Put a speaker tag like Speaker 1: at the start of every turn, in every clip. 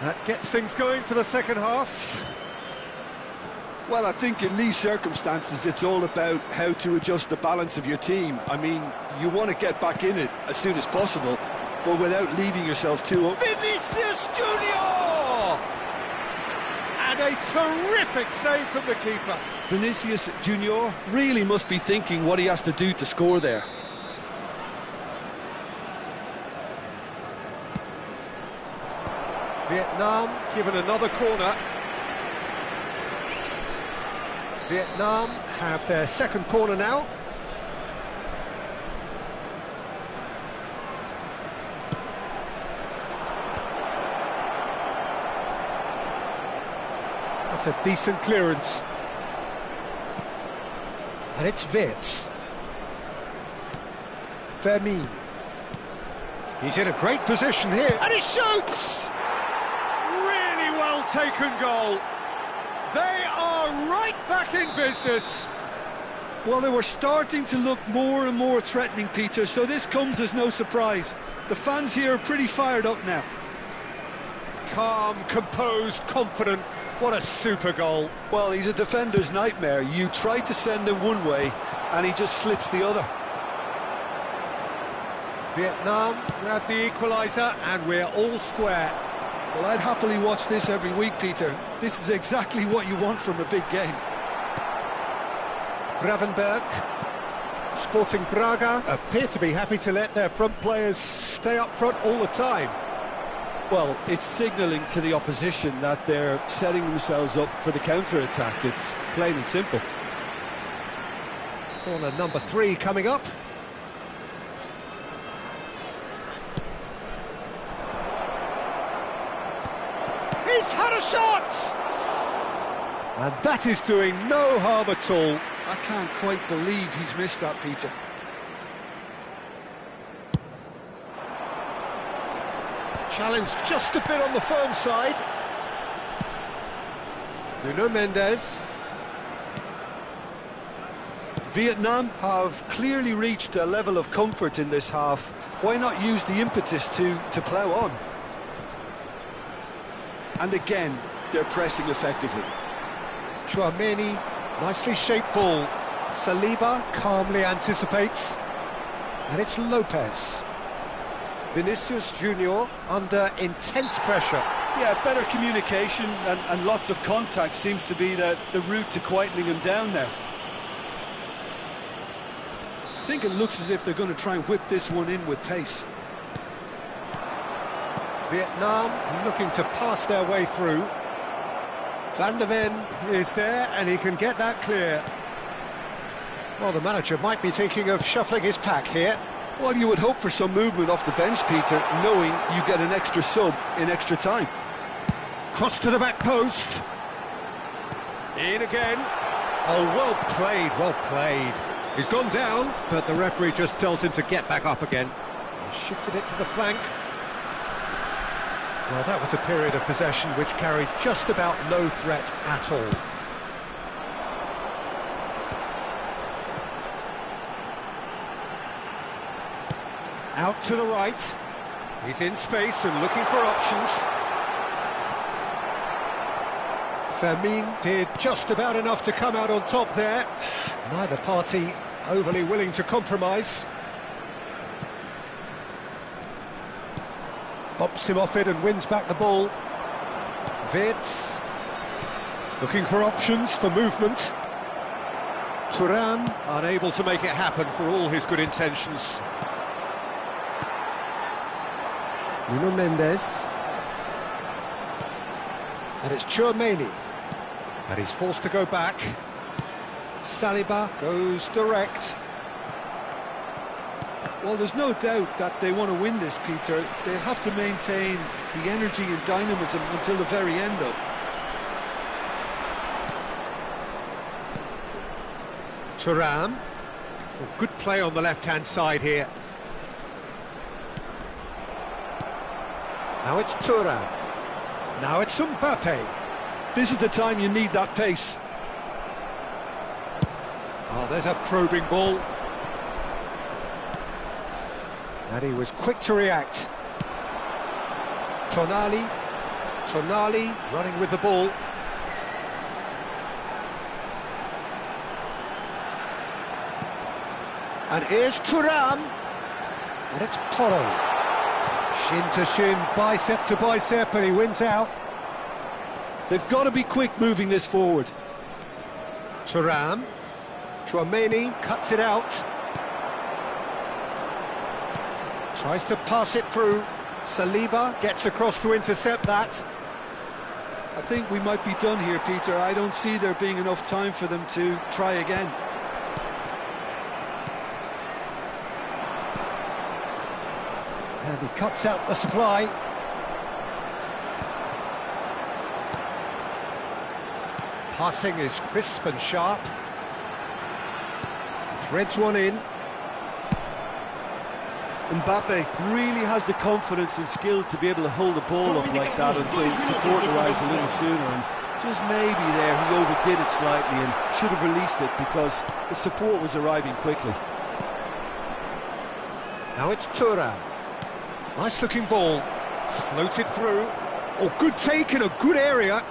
Speaker 1: That gets things going for the second half.
Speaker 2: Well, I think in these circumstances, it's all about how to adjust the balance of your team. I mean, you want to get back in it as soon as possible, but without leaving yourself too...
Speaker 1: Vinicius Junior! And a terrific save from the keeper.
Speaker 2: Vinicius Junior really must be thinking what he has to do to score there.
Speaker 1: Vietnam given another corner. Vietnam have their second corner now. That's a decent clearance. And it's Viets. Fermin. He's in a great position here. And he shoots! Really well taken goal. They are right back in business.
Speaker 2: Well, they were starting to look more and more threatening, Peter, so this comes as no surprise. The fans here are pretty fired up now.
Speaker 1: Calm, composed, confident. What a super goal.
Speaker 2: Well, he's a defender's nightmare. You try to send him one way, and he just slips the other.
Speaker 1: Vietnam grab the equaliser, and we're all square.
Speaker 2: Well, I'd happily watch this every week, Peter. This is exactly what you want from a big game.
Speaker 1: Gravenberg. Sporting Braga appear to be happy to let their front players stay up front all the time.
Speaker 2: Well, it's signalling to the opposition that they're setting themselves up for the counter-attack. It's plain and simple.
Speaker 1: Corner number 3 coming up. He's had a shot! And that is doing no harm at all.
Speaker 2: I can't quite believe he's missed that, Peter.
Speaker 1: Challenge just a bit on the firm side. Nuno Mendes.
Speaker 2: Vietnam have clearly reached a level of comfort in this half. Why not use the impetus to plough on? And again, they're pressing effectively.
Speaker 1: THUAN-MB88, nicely shaped ball. Saliba calmly anticipates. And it's Lopez. Vinicius Junior under intense pressure.
Speaker 2: Yeah, better communication and lots of contact seems to be the route to quietening him down now. I think it looks as if they're going to try and whip this one in with pace.
Speaker 1: Vietnam looking to pass their way through. Van der Ven is there and he can get that clear. Well, the manager might be thinking of shuffling his pack here.
Speaker 2: Well, you would hope for some movement off the bench, Peter, knowing you get an extra sub in extra time.
Speaker 1: Cross to the back post. In again. Oh, well played, well played. He's gone down, but the referee just tells him to get back up again. He shifted it to the flank. Well, that was a period of possession which carried just about no threat at all. Out to the right. He's in space and looking for options. Fermin did just about enough to come out on top there. Neither party overly willing to compromise. Bops him off it and wins back the ball. Viets looking for options, for movement. Thuran unable to make it happen for all his good intentions. Nuno Mendes. And it's THUAN-MB88. And he's forced to go back. Saliba goes direct.
Speaker 2: Well, there's no doubt that they want to win this, Peter. They'll have to maintain the energy and dynamism until the very end, though.
Speaker 1: Thuran. Well, good play on the left-hand side here. Now it's Thuran. Now it's Mbappe.
Speaker 2: This is the time you need that pace.
Speaker 1: Oh, there's a probing ball. And he was quick to react. Tonali. Tonali running with the ball. And here's Thuran. And it's Poro. Shin to shin, bicep to bicep, and he wins out.
Speaker 2: They've got to be quick moving this forward.
Speaker 1: Thuran. THUAN-MB88 cuts it out. Tries to pass it through. Saliba gets across to intercept that.
Speaker 2: I think we might be done here, Peter. I don't see there being enough time for them to try again.
Speaker 1: And he cuts out the supply. Passing is crisp and sharp. Threads one in.
Speaker 2: Mbappe really has the confidence and skill to be able to hold the ball up like that until support arrives a little sooner, and just maybe there he overdid it slightly and should have released it because the support was arriving quickly.
Speaker 1: Now it's Thuran. Nice looking ball, floated through. Oh, good take in a good area.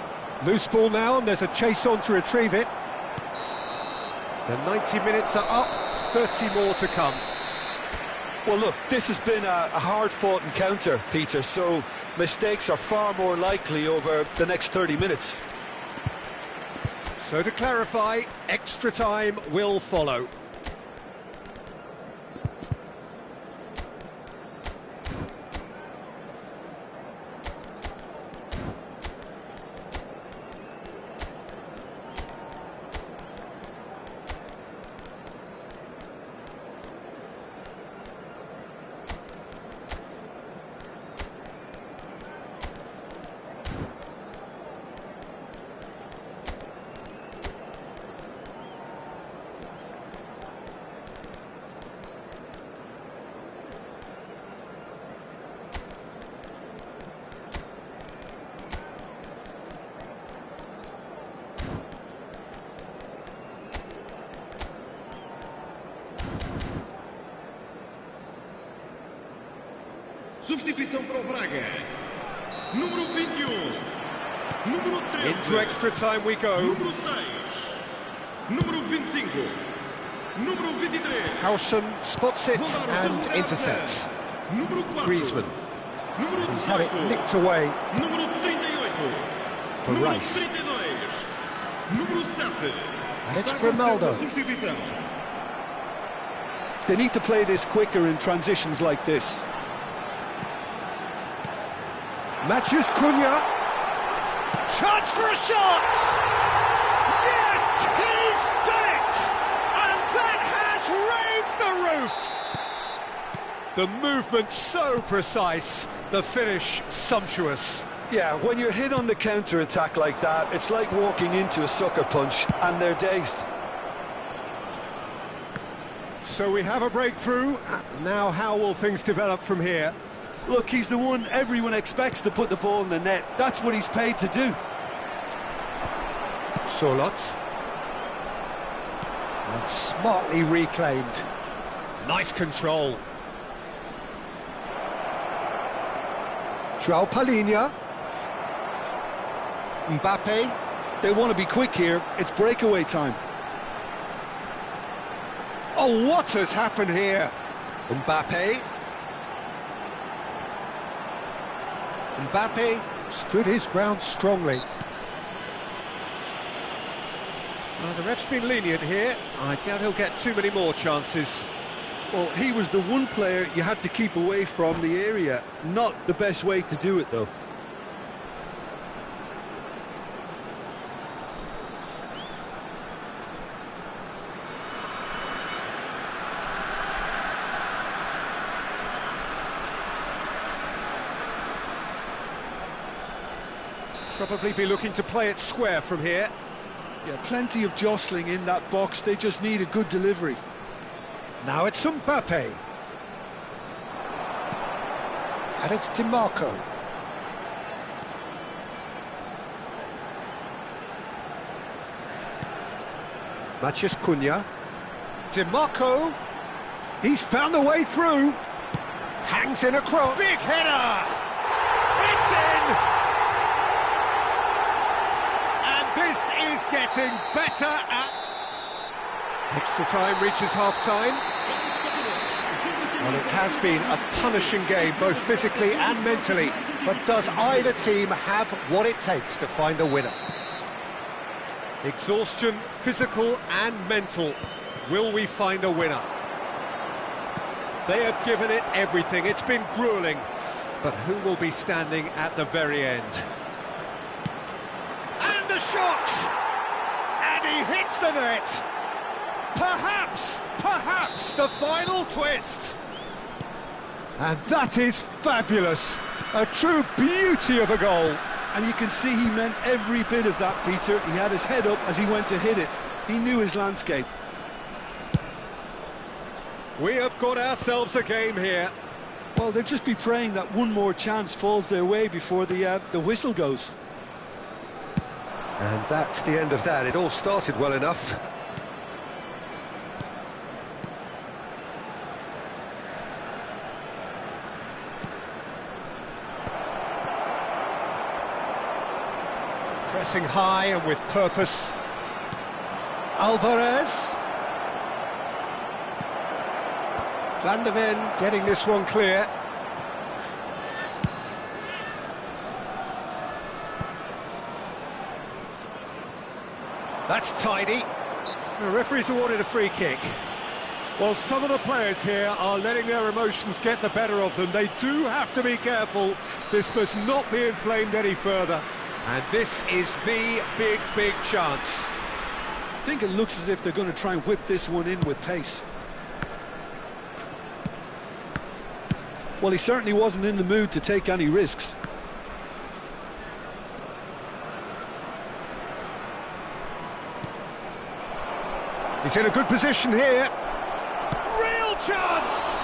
Speaker 1: Loose ball now, and there's a chase on to retrieve it. The 90 minutes are up, 30 more to come.
Speaker 2: Well, look, this has been a hard-fought encounter, Peter, so mistakes are far more likely over the next 30 minutes.
Speaker 1: So to clarify, extra time will follow.
Speaker 3: Substituição para o Braga. Número 21. Número 13.
Speaker 1: Into extra time we go.
Speaker 3: Número 6. Número 25. Número 23.
Speaker 1: Howson spots it and intercepts.
Speaker 3: Número 4.
Speaker 1: Griezmann.
Speaker 3: Número
Speaker 1: He's had it
Speaker 3: 18.
Speaker 1: nicked away
Speaker 3: Número 38.
Speaker 1: for
Speaker 3: Número
Speaker 1: Rice.
Speaker 3: 32. Número 7.
Speaker 1: And it's
Speaker 3: Está a acontecer
Speaker 1: Grimaldo.
Speaker 3: uma substituição.
Speaker 2: They need to play this quicker in transitions like this.
Speaker 1: Matheus Cunha. Chance for a shot! Yes, he's done it! And that has raised the roof! The movement so precise, the finish sumptuous.
Speaker 2: Yeah, when you're hit on the counter-attack like that, it's like walking into a sucker punch, and they're dazed.
Speaker 1: So we have a breakthrough. Now how will things develop from here?
Speaker 2: Look, he's the one everyone expects to put the ball in the net. That's what he's paid to do.
Speaker 1: Solot. And smartly reclaimed. Nice control. João Palhinha. Mbappe.
Speaker 2: They want to be quick here. It's breakaway time.
Speaker 1: Oh, what has happened here? Mbappe. Mbappe stood his ground strongly. Well, the ref's been lenient here. I doubt he'll get too many more chances.
Speaker 2: Well, he was the one player you had to keep away from the area. Not the best way to do it, though.
Speaker 1: Probably be looking to play it square from here.
Speaker 2: Yeah, plenty of jostling in that box. They just need a good delivery.
Speaker 1: Now it's Mbappe. And it's DiMarco. Matheus Cunha. DiMarco. He's found the way through. Hangs in across. Big header! It's in! getting better at... Extra time reaches half-time. Well, it has been a punishing game, both physically and mentally. But does either team have what it takes to find a winner? Exhaustion, physical and mental. Will we find a winner? They have given it everything. It's been gruelling. But who will be standing at the very end? And the shot! And he hits the net! Perhaps the final twist! And that is fabulous! A true beauty of a goal!
Speaker 2: And you can see he meant every bit of that, Peter. He had his head up as he went to hit it. He knew his landscape.
Speaker 1: We have got ourselves a game here.
Speaker 2: Well, they'll just be praying that one more chance falls their way before the whistle goes.
Speaker 1: And that's the end of that. It all started well enough. Pressing high and with purpose. Alvarez. Van der Ven getting this one clear. That's tidy. The referee's awarded a free kick. Well, some of the players here are letting their emotions get the better of them. They do have to be careful. This must not be inflamed any further. And this is the big chance.
Speaker 2: I think it looks as if they're going to try and whip this one in with pace. Well, he certainly wasn't in the mood to take any risks.
Speaker 1: He's in a good position here. Real chance!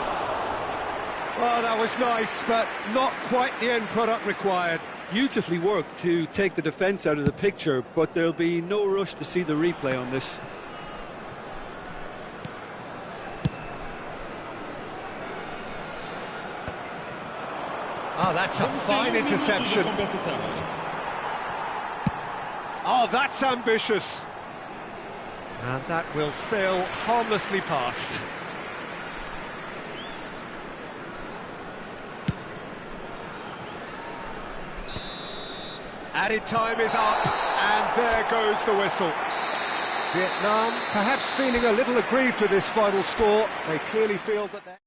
Speaker 1: Oh, that was nice, but not quite the end product required.
Speaker 2: Beautifully worked to take the defence out of the picture, but there'll be no rush to see the replay on this.
Speaker 1: Oh, that's a fine interception. Oh, that's ambitious. And that will sail harmlessly past. Added time is up, and there goes the whistle. Vietnam perhaps feeling a little aggrieved with this final score. They clearly feel that they're...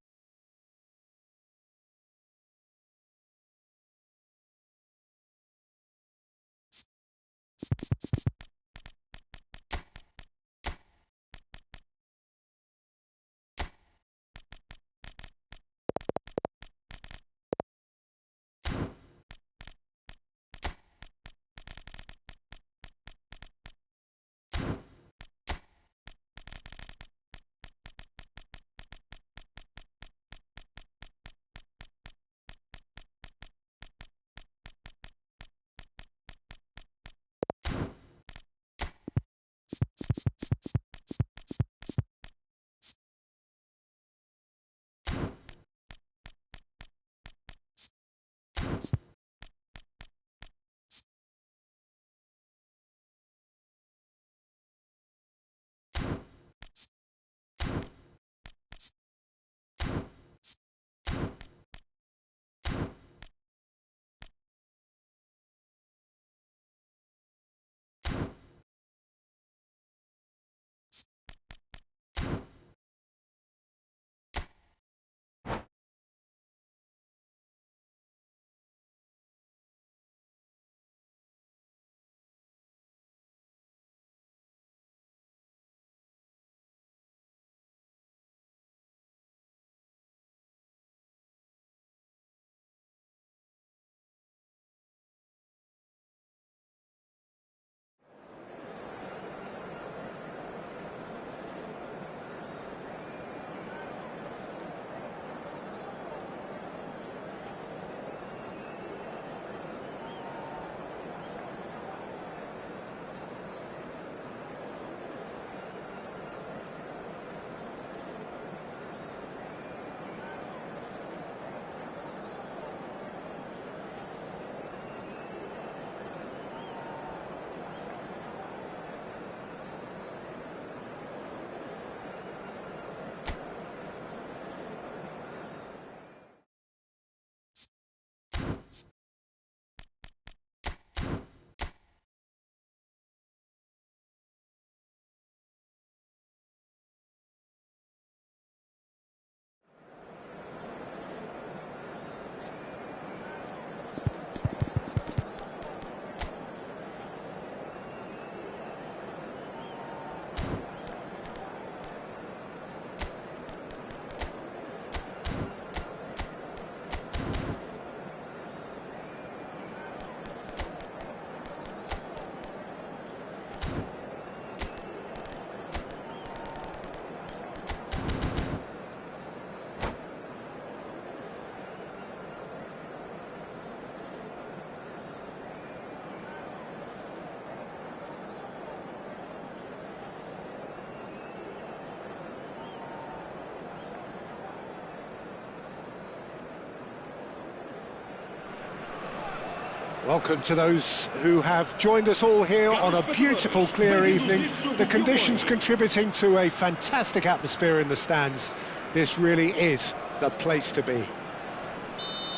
Speaker 1: Welcome to those who have joined us all here on a beautiful, clear evening. The conditions contributing to a fantastic atmosphere in the stands. This really is the place to be.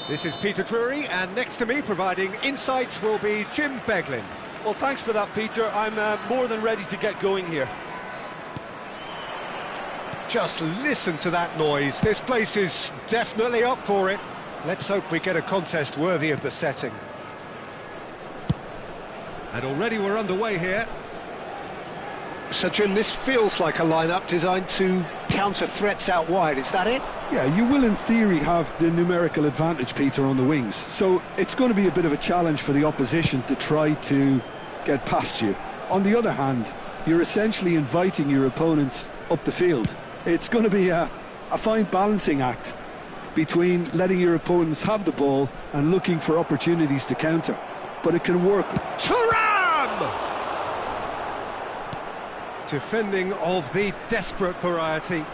Speaker 1: This is Peter Drury, and next to me, providing insights, will be Jim Beglin.
Speaker 2: Well, thanks for that, Peter. I'm more than ready to get going here.
Speaker 1: Just listen to that noise. This place is definitely up for it. Let's hope we get a contest worthy of the setting. And already we're underway here. So, Jim, this feels like a lineup designed to counter threats out wide, is that it?
Speaker 2: Yeah, you will in theory have the numerical advantage, Peter, on the wings. So it's going to be a bit of a challenge for the opposition to try to get past you. On the other hand, you're essentially inviting your opponents up the field. It's going to be a fine balancing act between letting your opponents have the ball and looking for opportunities to counter. But it can work.
Speaker 1: THUAN! Defending of the desperate variety.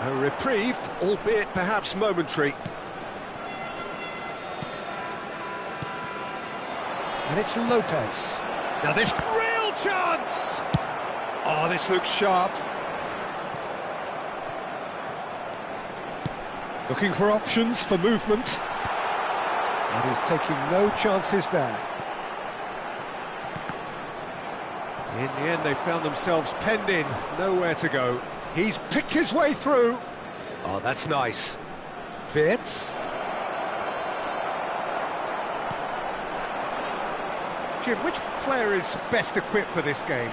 Speaker 1: A reprieve, albeit perhaps momentary. And it's Lopez. Now this real chance! Oh, this looks sharp. Looking for options for movement. And he's taking no chances there. In the end, they found themselves penned in, nowhere to go. He's picked his way through. Oh, that's nice. Fits. Jim, which player is best equipped for this game?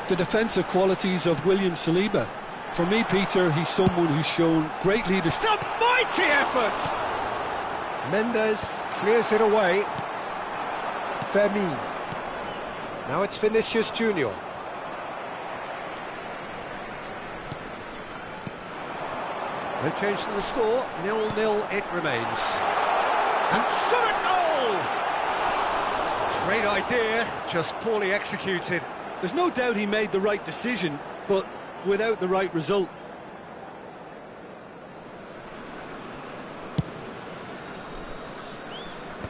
Speaker 2: The defensive qualities of William Saliba. For me, Peter, he's someone who's shown great leadership.
Speaker 1: It's a mighty effort! Mendes clears it away. Fermin. Now it's Vinicius Junior. No change to the score, 0-0 it remains. And shot a goal! Great idea, just poorly executed.
Speaker 2: There's no doubt he made the right decision, but without the right result.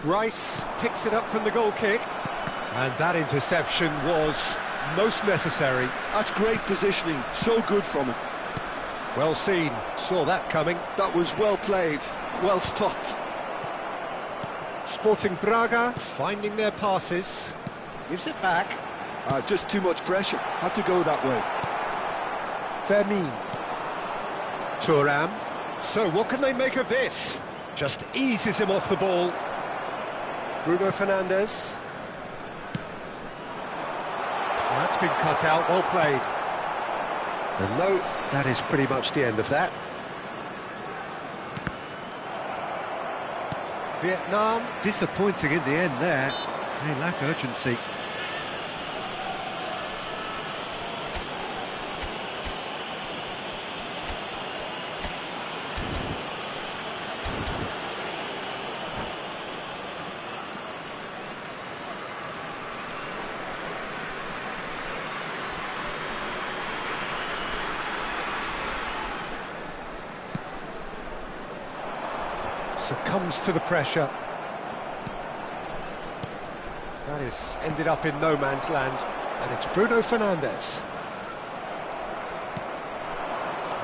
Speaker 1: Rice picks it up from the goal kick. And that interception was most necessary.
Speaker 2: That's great positioning, so good from him.
Speaker 1: Well seen, saw that coming.
Speaker 2: That was well played, well stopped.
Speaker 1: Sporting Braga finding their passes. Gives it back.
Speaker 2: Just too much pressure, had to go that way.
Speaker 1: Fermin. THUAN. So what can they make of this? Just eases him off the ball. Bruno Fernandes. That's been cut out, well played. And no, that is pretty much the end of that. Vietnam, disappointing in the end there. They lack urgency. Succumbs to the pressure. That is ended up in no man's land, and it's Bruno Fernandes.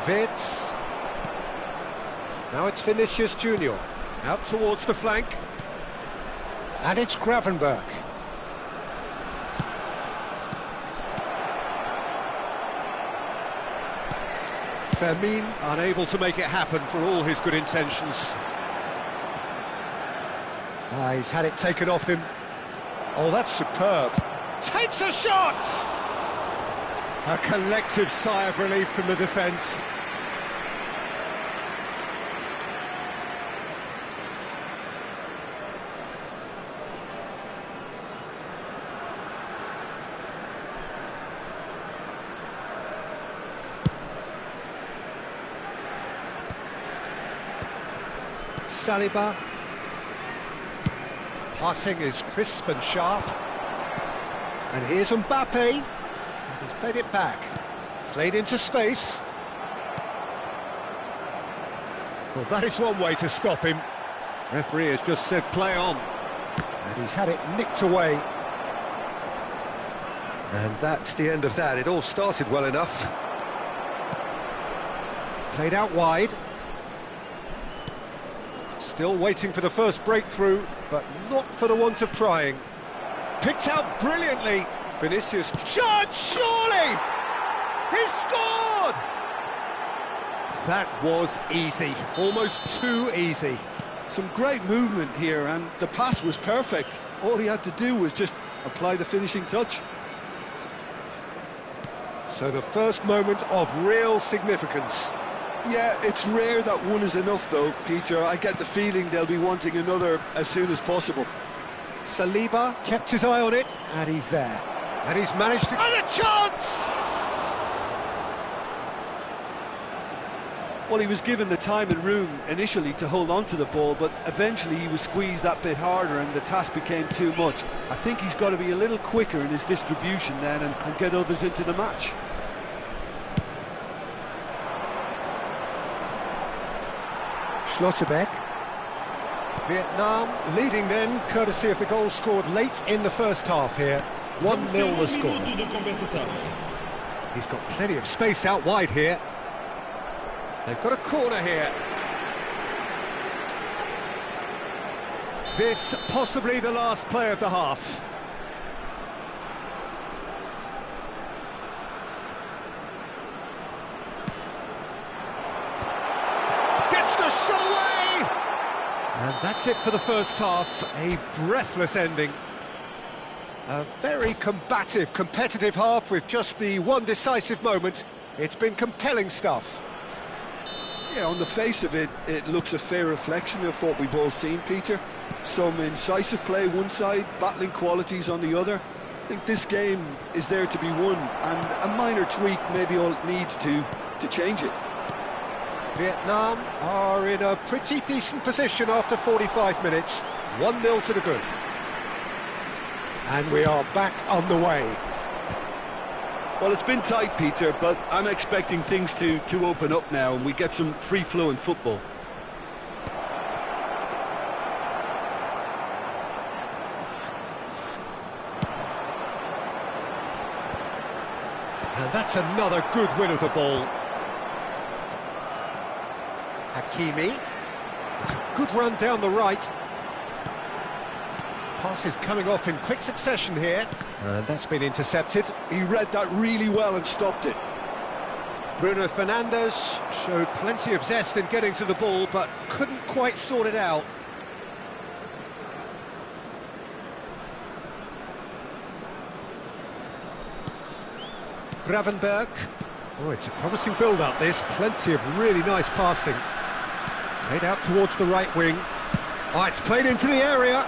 Speaker 1: Wirtz. Now it's Vinicius Junior, Out towards the flank. And it's Gravenberch. Fermin unable to make it happen for all his good intentions. He's had it taken off him. Oh, that's superb. Takes a shot! A collective sigh of relief from the defence. Saliba. Passing is crisp and sharp. And here's Mbappe. He's played it back. Played into space. Well, that is one way to stop him. Referee has just said play on. And he's had it nicked away. And that's the end of that. It all started well enough. Played out wide. Still waiting for the first breakthrough, but not for the want of trying. Picked out brilliantly. Vinicius shot, surely! He scored! That was easy, almost too easy.
Speaker 2: Some great movement here, and the pass was perfect. All he had to do was just apply the finishing touch.
Speaker 1: So the first moment of real significance.
Speaker 2: Yeah, it's rare that one is enough though, Peter. I get the feeling they'll be wanting another as soon as possible.
Speaker 1: Saliba kept his eye on it, and he's there. And he's managed to... And a chance!
Speaker 2: Well, he was given the time and room initially to hold on to the ball, but eventually he was squeezed that bit harder and the task became too much. I think he's got to be a little quicker in his distribution then and get others into the match.
Speaker 1: Schlotterbeck. Vietnam leading then, courtesy of the goal scored late in the first half here. 1-0 the score. He's got plenty of space out wide here. They've got a corner here. This possibly the last play of the half. And that's it for the first half, a breathless ending. A very combative, competitive half with just the one decisive moment. It's been compelling stuff.
Speaker 2: Yeah, on the face of it, it looks a fair reflection of what we've all seen, Peter. Some incisive play one side, battling qualities on the other. I think this game is there to be won, and a minor tweak maybe all it needs to change it.
Speaker 1: Vietnam are in a pretty decent position after 45 minutes. 1-0 to the good. And we are back on the way.
Speaker 2: Well, it's been tight, Peter, but I'm expecting things to open up now and we get some free-flowing football.
Speaker 1: And that's another good win of the ball. Hakimi. It's a good run down the right. Pass is coming off in quick succession here. And that's been intercepted.
Speaker 2: He read that really well and stopped it.
Speaker 1: Bruno Fernandes showed plenty of zest in getting to the ball, but couldn't quite sort it out. Gravenberch. Oh, it's a promising build-up, this. Plenty of really nice passing. Played out towards the right wing. Oh, it's played into the area.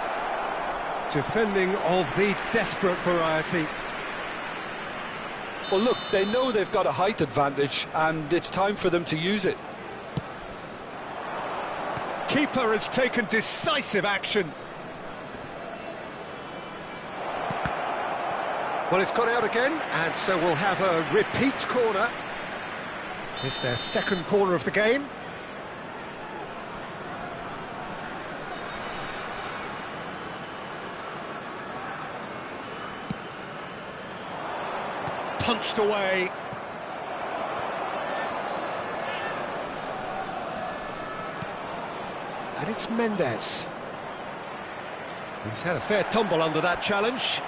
Speaker 1: Defending of the desperate variety.
Speaker 2: Well, look, they know they've got a height advantage, and it's time for them to use it.
Speaker 1: Keeper has taken decisive action. Well, it's gone out again, and so we'll have a repeat corner. It's their second corner of the game. Punched away. And it's Mendes. He's had a fair tumble under that challenge.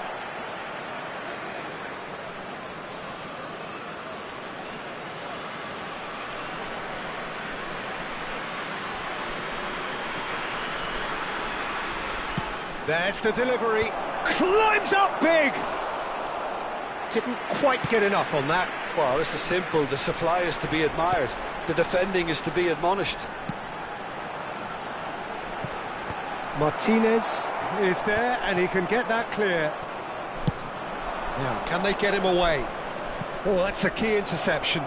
Speaker 1: There's the delivery. Climbs up big! Didn't quite get enough on that.
Speaker 2: Well, this is simple. The supply is to be admired. The defending is to be admonished.
Speaker 1: Martinez is there, and he can get that clear. Now, can they get him away? Oh, that's a key interception.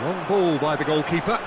Speaker 1: Long ball by the goalkeeper.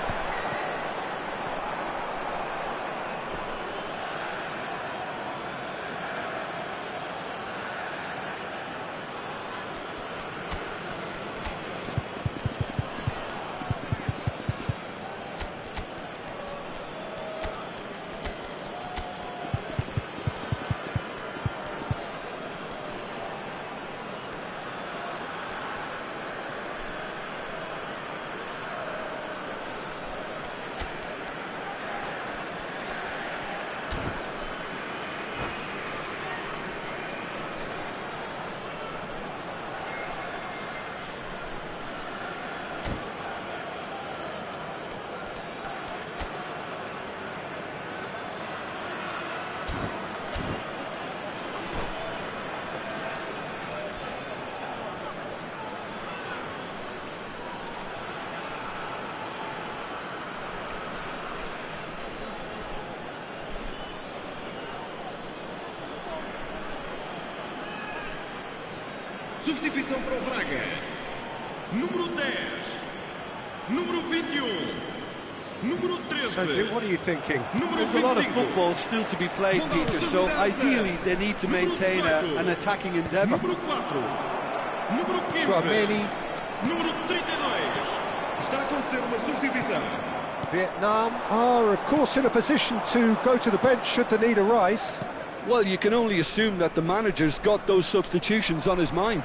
Speaker 3: Substituição para o Braga. Número 10. Número 21. Número 13.
Speaker 1: Sergio, what are you thinking?
Speaker 2: There's a lot of football still to be played, Peter, so ideally they need to maintain an attacking endeavour.
Speaker 3: Número 4. Número 15.
Speaker 1: THUAN-MB88.
Speaker 3: Número 32. Está a acontecer uma substituição.
Speaker 1: Vietnam are, of course, in a position to go to the bench should the need arise.
Speaker 2: Well, you can only assume that the manager's got those substitutions on his mind.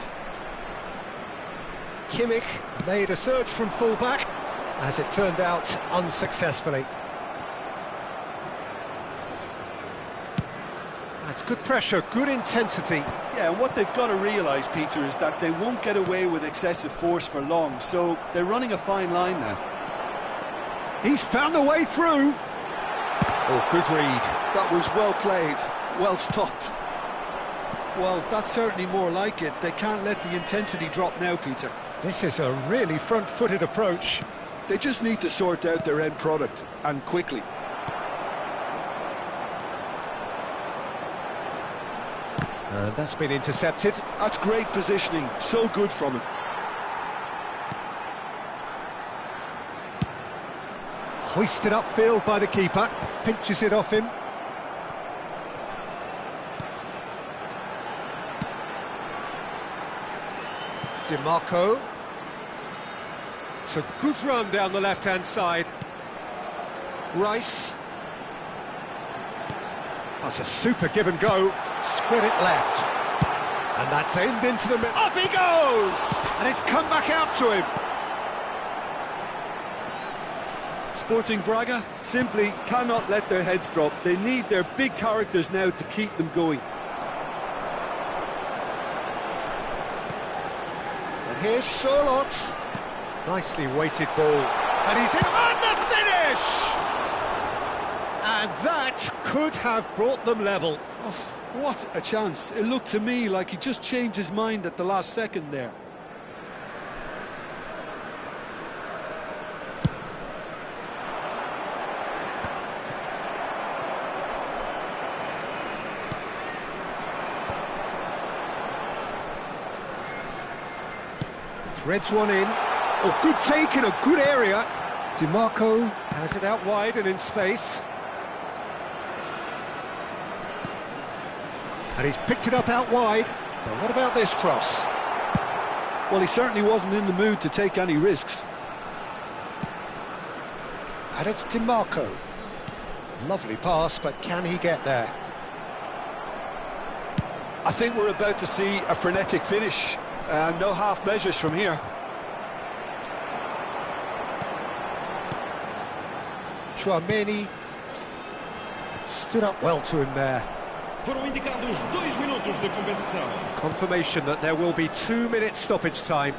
Speaker 1: Kimmich made a surge from full-back, as it turned out, unsuccessfully. That's good pressure, good intensity.
Speaker 2: Yeah, and what they've got to realise, Peter, is that they won't get away with excessive force for long, so they're running a fine line now.
Speaker 1: He's found a way through. Oh, good read.
Speaker 2: That was well played, well stopped. Well, that's certainly more like it. They can't let the intensity drop now, Peter.
Speaker 1: This is a really front-footed approach.
Speaker 2: They just need to sort out their end product, and quickly.
Speaker 1: And that's been intercepted.
Speaker 2: That's great positioning, so good from him.
Speaker 1: Hoisted upfield by the keeper, pinches it off him. DiMarco. It's a good run down the left-hand side. Rice. That's a super give and go. Spread it left. And that's aimed into the middle. Up he goes! And it's come back out to him.
Speaker 2: Sporting Braga simply cannot let their heads drop. They need their big characters now to keep them going.
Speaker 1: And here's Charlotte. Nicely weighted ball. And he's in on the finish! And that could have brought them level.
Speaker 2: Oh, what a chance. It looked to me like he just changed his mind at the last second there.
Speaker 1: Threads one in. Oh, good take in a good area. DiMarco has it out wide and in space. And he's picked it up out wide. But what about this cross?
Speaker 2: Well, he certainly wasn't in the mood to take any risks.
Speaker 1: And it's DiMarco. Lovely pass, but can he get there?
Speaker 2: I think we're about to see a frenetic finish. No half measures from here.
Speaker 1: THUAN-MB88 stood up well to him there.
Speaker 3: Foram indicados 2 minutos de compensação.
Speaker 1: Confirmation that there will be 2 minutes stoppage time.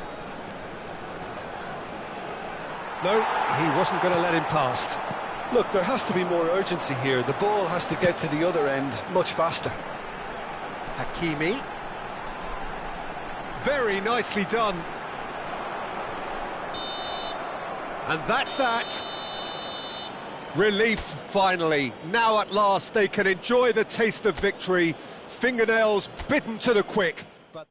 Speaker 1: No, he wasn't going to let him past.
Speaker 2: Look, there has to be more urgency here. The ball has to get to the other end much faster.
Speaker 1: Hakimi. Very nicely done. And that's that. Relief, finally. Now at last they can enjoy the taste of victory. Fingernails bitten to the quick. But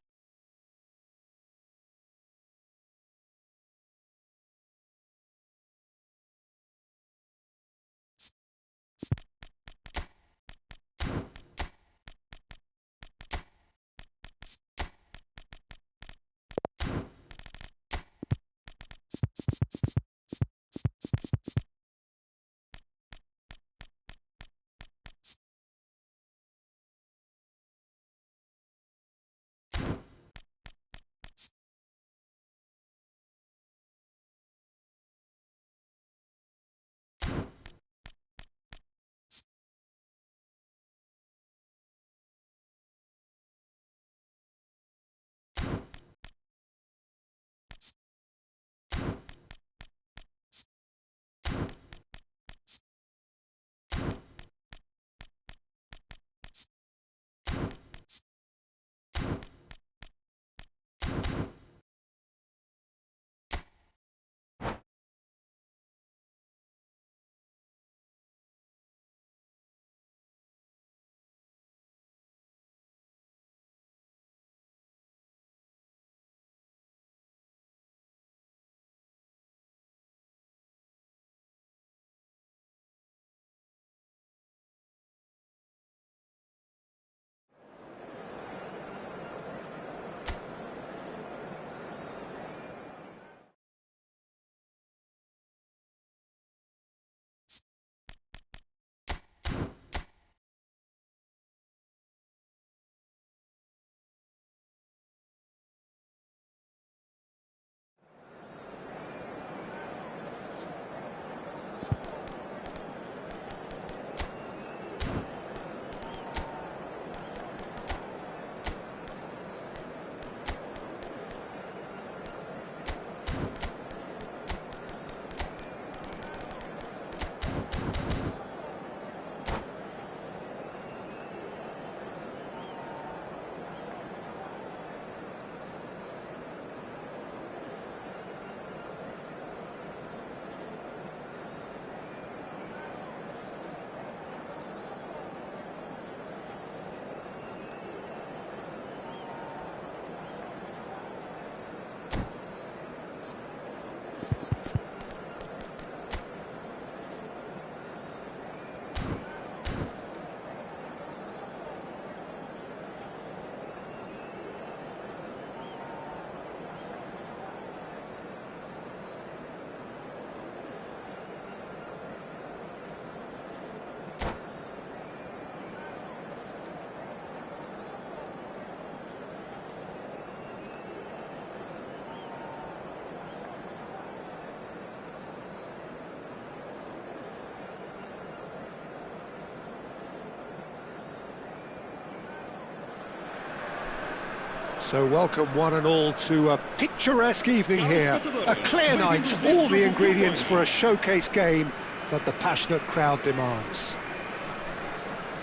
Speaker 1: so welcome one and all to a picturesque evening here. A clear night, all the ingredients for a showcase game that the passionate crowd demands.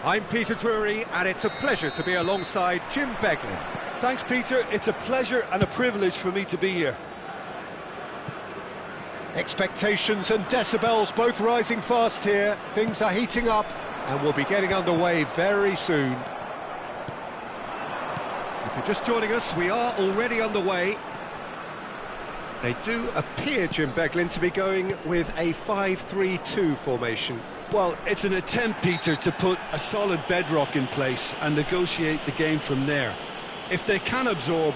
Speaker 1: I'm Peter Drury, and it's a pleasure to be alongside Jim Beglin.
Speaker 2: Thanks, Peter. It's a pleasure and a privilege for me to be here.
Speaker 1: Expectations and decibels both rising fast here. Things are heating up, and we'll be getting underway very soon. If you're just joining us, we are already underway. They do appear, Jim Beglin, to be going with a 5-3-2 formation.
Speaker 2: Well, it's an attempt, Peter, to put a solid bedrock in place and negotiate the game from there. If they can absorb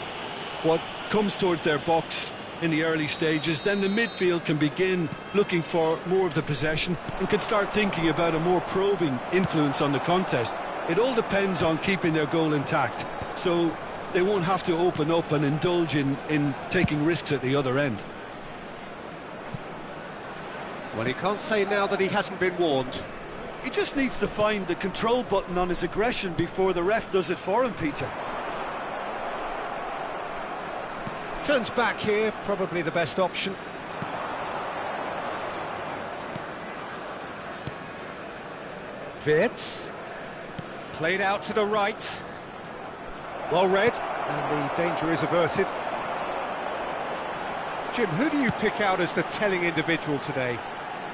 Speaker 2: what comes towards their box in the early stages, then the midfield can begin looking for more of the possession and can start thinking about a more probing influence on the contest. It all depends on keeping their goal intact, so they won't have to open up and indulge in taking risks at the other end.
Speaker 1: Well, he can't say now that he hasn't been warned.
Speaker 2: He just needs to find the control button on his aggression before the ref does it for him, Peter.
Speaker 1: Turns back here, probably the best option. Wirtz. Played out to the right. Well read, and the danger is averted. Jim, who do you pick out as the telling individual today?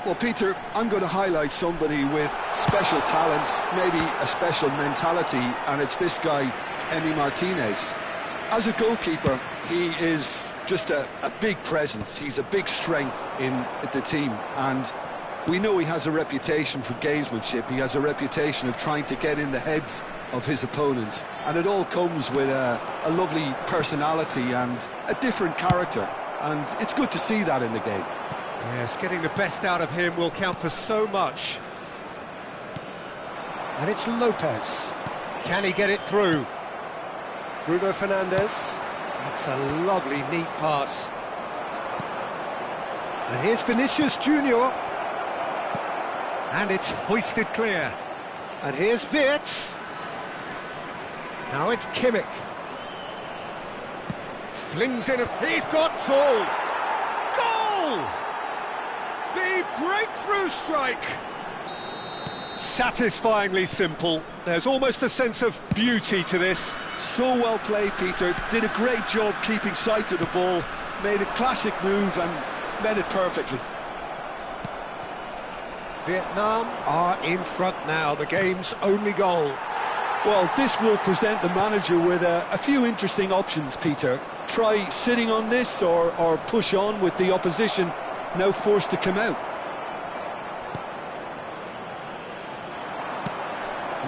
Speaker 2: Well, Peter, I'm going to highlight somebody with special talents, maybe a special mentality, and it's this guy, Emi Martinez. As a goalkeeper, he is just a big presence. He's a big strength in the team, and we know he has a reputation for gamesmanship. He has a reputation of trying to get in the heads of his opponents, and it all comes with a lovely personality and a different character, and it's good to see that in the game.
Speaker 1: Yes, getting the best out of him will count for so much. And it's Lopez. Can he get it through? Bruno Fernandes. That's a lovely, neat pass. And here's Vinicius Junior. And it's hoisted clear. And here's Wirtz. Now it's Kimmich. Flings in he's got two. Goal! The breakthrough strike. Satisfyingly simple. There's almost a sense of beauty to this.
Speaker 2: So well played, Peter. Did a great job keeping sight of the ball. Made a classic move and met it perfectly.
Speaker 1: Vietnam are in front now, the game's only goal.
Speaker 2: Well, this will present the manager with a few interesting options, Peter. Try sitting on this or push on with the opposition now forced to come out.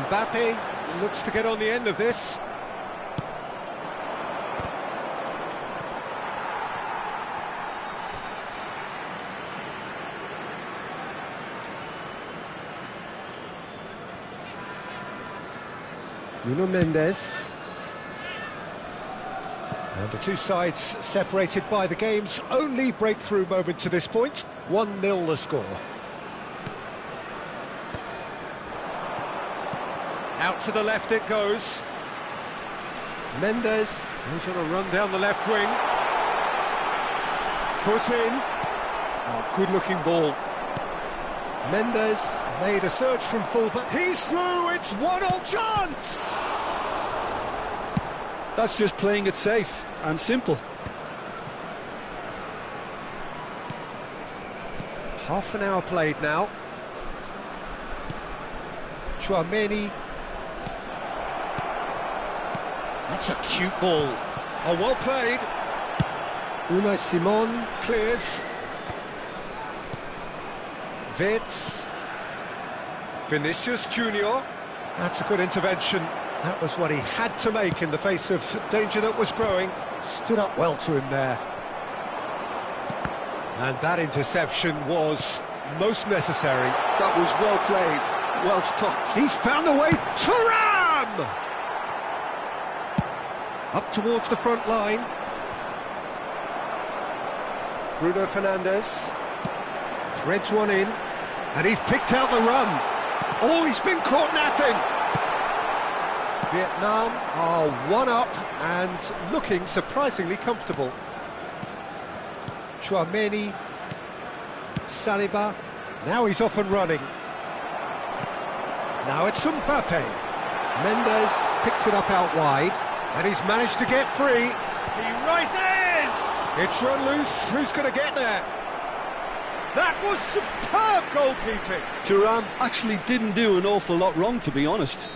Speaker 1: Mbappe looks to get on the end of this. Nuno Mendes. And the two sides separated by the game's only breakthrough moment to this point. 1-0 the score. Out to the left it goes. Mendes goes on a run down the left wing. Foot in. Oh, good-looking ball. Mendes made a surge from fullback. He's through, it's 1-0 chance!
Speaker 2: That's just playing it safe and simple.
Speaker 1: Half an hour played now. THUAN-MB88. That's a cute ball. Oh, well played. Unai Simon clears. Wirtz. Vinicius Junior. That's a good intervention. That was what he had to make in the face of danger that was growing. Stood up well to him there. And that interception was most necessary.
Speaker 2: That was well played, well stopped.
Speaker 1: He's found a way. Thuram! Up towards the front line. Bruno Fernandes. Threads one in. And he's picked out the run. Oh, he's been caught napping. Vietnam are one up and looking surprisingly comfortable. THUAN-MB88. Saliba. Now he's off and running. Now it's Mbappe. Mendes picks it up out wide. And he's managed to get free. He rises! It's run loose. Who's going to get there? That was superb goalkeeping.
Speaker 2: Thuram actually didn't do an awful lot wrong, to be honest.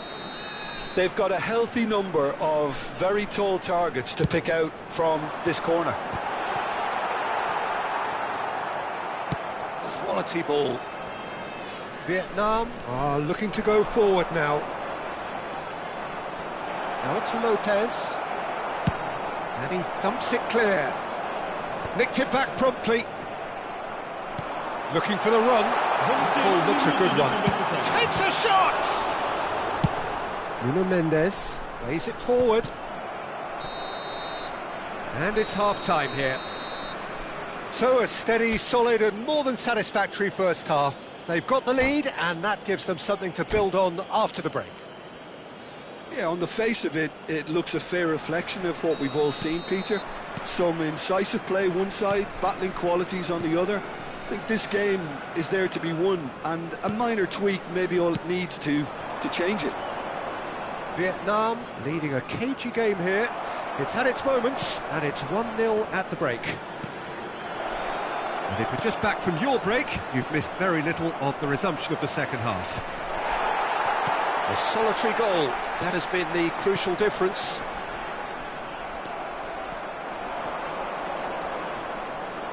Speaker 2: They've got a healthy number of very tall targets to pick out from this corner.
Speaker 1: Quality ball. Vietnam are looking to go forward now. Now it's Lopez. And he thumps it clear. Nicked it back promptly. Looking for the run. Ball looks a good one. Takes a shot! Nuno Mendes plays it forward. And it's half-time here. So a steady, solid and more than satisfactory first half. They've got the lead and that gives them something to build on after the break.
Speaker 2: Yeah, on the face of it, it looks a fair reflection of what we've all seen, Peter. Some incisive play one side, battling qualities on the other. I think this game is there to be won, and a minor tweak may be all it needs to change it.
Speaker 1: Vietnam leading a cagey game here. It's had its moments, and it's 1-0 at the break. And if you're just back from your break, you've missed very little of the resumption of the second half. A solitary goal, that has been the crucial difference.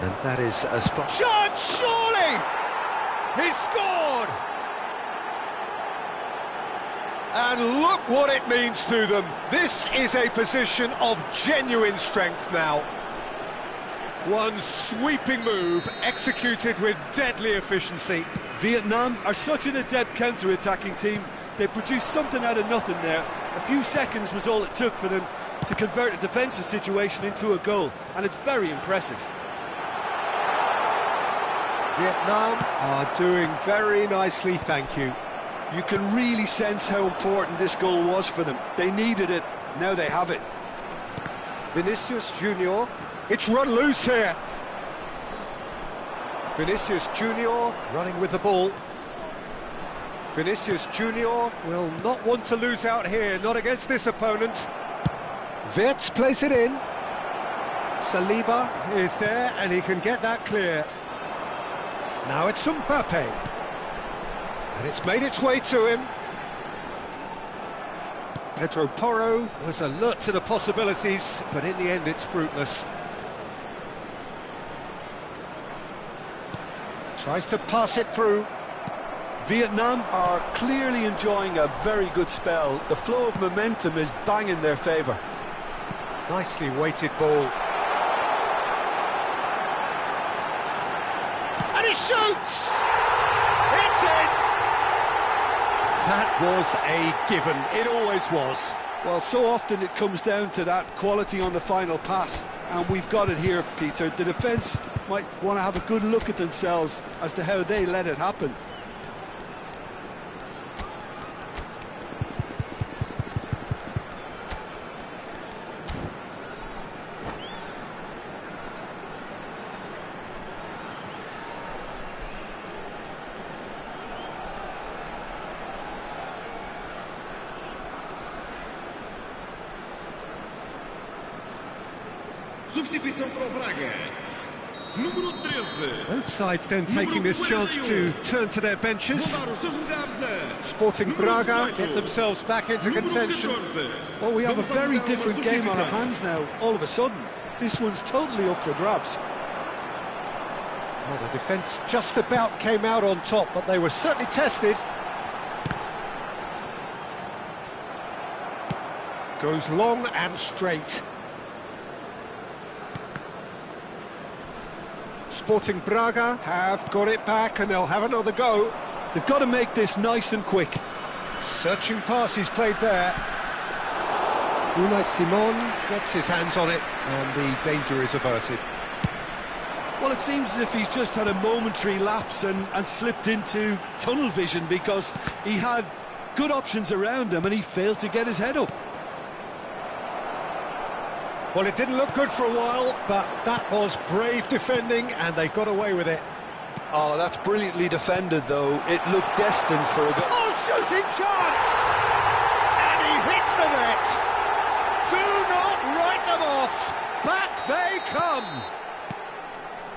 Speaker 1: And that is as far... Shot, surely! He's scored! And look what it means to them. This is a position of genuine strength now. One sweeping move, executed with deadly efficiency.
Speaker 2: Vietnam are such an adept counter-attacking team. They produced something out of nothing there. A few seconds was all it took for them to convert a defensive situation into a goal, and it's very impressive.
Speaker 1: Vietnam are doing very nicely, thank you.
Speaker 2: You can really sense how important this goal was for them. They needed it, now they have it.
Speaker 1: Vinicius Junior, it's run loose here. Vinicius Junior running with the ball. Vinicius Junior will not want to lose out here, not against this opponent. Wirtz plays it in. Saliba is there and he can get that clear. Now it's Mbappe. And it's made its way to him. Pedro Porro was alert to the possibilities, but in the end it's fruitless. Tries to pass it through.
Speaker 2: Vietnam are clearly enjoying a very good spell. The flow of momentum is bang in their favour.
Speaker 1: Nicely weighted ball. And he shoots! It's in! That was a given, it always was.
Speaker 2: Well, so often it comes down to that quality on the final pass, and we've got it here, Peter. The defence might want to have a good look at themselves as to how they let it happen.
Speaker 3: Substituição para o Braga. Número 13.
Speaker 1: Both sides then taking this chance to turn to their benches. Sporting Braga get themselves back into contention.
Speaker 2: Well, we have a very different game on our hands now, all of a sudden. This one's totally up for grabs.
Speaker 1: Well, the defence just about came out on top, but they were certainly tested. Goes long and straight. Sporting Braga have got it back and they'll have another go.
Speaker 2: They've got to make this nice and quick.
Speaker 1: Searching pass he's played there. Unai Simon gets his hands on it and the danger is averted.
Speaker 2: Well, it seems as if he's just had a momentary lapse and slipped into tunnel vision, because he had good options around him and he failed to get his head up.
Speaker 1: Well, it didn't look good for a while, but that was brave defending and they got away with it.
Speaker 2: Oh, that's brilliantly defended, though. It looked destined for a goal.
Speaker 1: Oh, shooting chance! And he hits the net! Do not write them off! Back they come!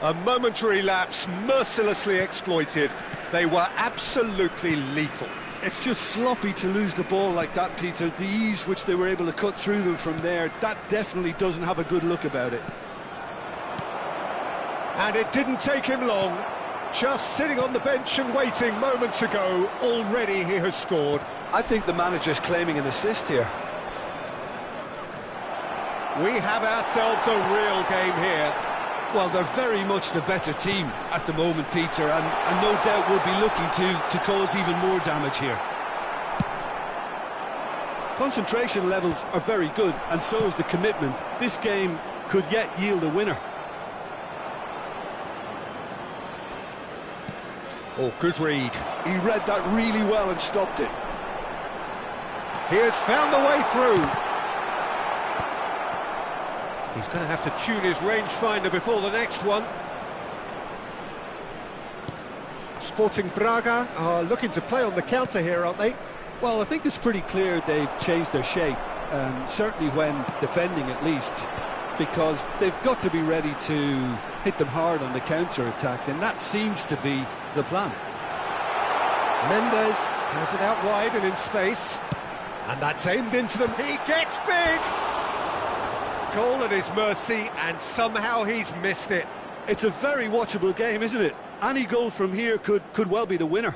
Speaker 1: A momentary lapse mercilessly exploited. They were absolutely lethal.
Speaker 2: It's just sloppy to lose the ball like that, Peter. The ease which they were able to cut through them from there, that definitely doesn't have a good look about it.
Speaker 1: And it didn't take him long. Just sitting on the bench and waiting moments ago, already he has scored.
Speaker 2: I think the manager's claiming an assist here.
Speaker 1: We have ourselves a real game here.
Speaker 2: Well, they're very much the better team at the moment, Peter, and no doubt will be looking to cause even more damage here. Concentration levels are very good, and so is the commitment. This game could yet yield a winner.
Speaker 1: Oh, good read.
Speaker 2: He read that really well and stopped it.
Speaker 1: He has found the way through. He's going to have to tune his rangefinder before the next one. Sporting Braga are looking to play on the counter here, aren't they?
Speaker 2: Well, I think it's pretty clear they've changed their shape, certainly when defending at least, because they've got to be ready to hit them hard on the counter-attack, and that seems to be the plan.
Speaker 1: Mendes has it out wide and in space, and that's aimed into them. He gets big! Goal at his mercy, and somehow he's missed it.
Speaker 2: It's a very watchable game, isn't it? Any goal from here could well be the winner.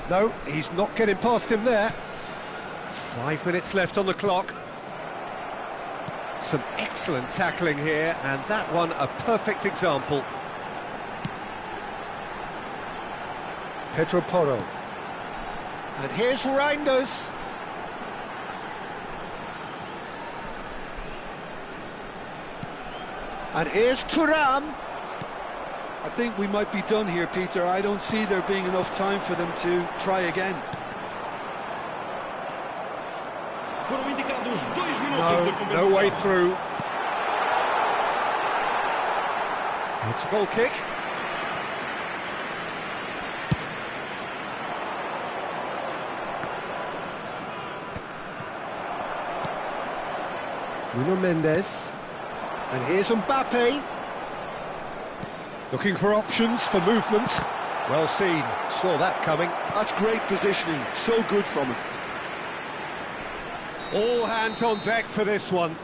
Speaker 1: No, he's not getting past him there. 5 minutes left on the clock. Some excellent tackling here, and that one a perfect example. Pedro Porro. And here's Reinders. And here's Thuran.
Speaker 2: I think we might be done here, Peter. I don't see there being enough time for them to try again.
Speaker 1: No way through. It's a goal kick. Nuno Mendes. And here's Mbappe. Looking for options for movement. Well seen, saw that coming.
Speaker 2: That's great positioning, so good from him.
Speaker 1: All hands on deck for this one.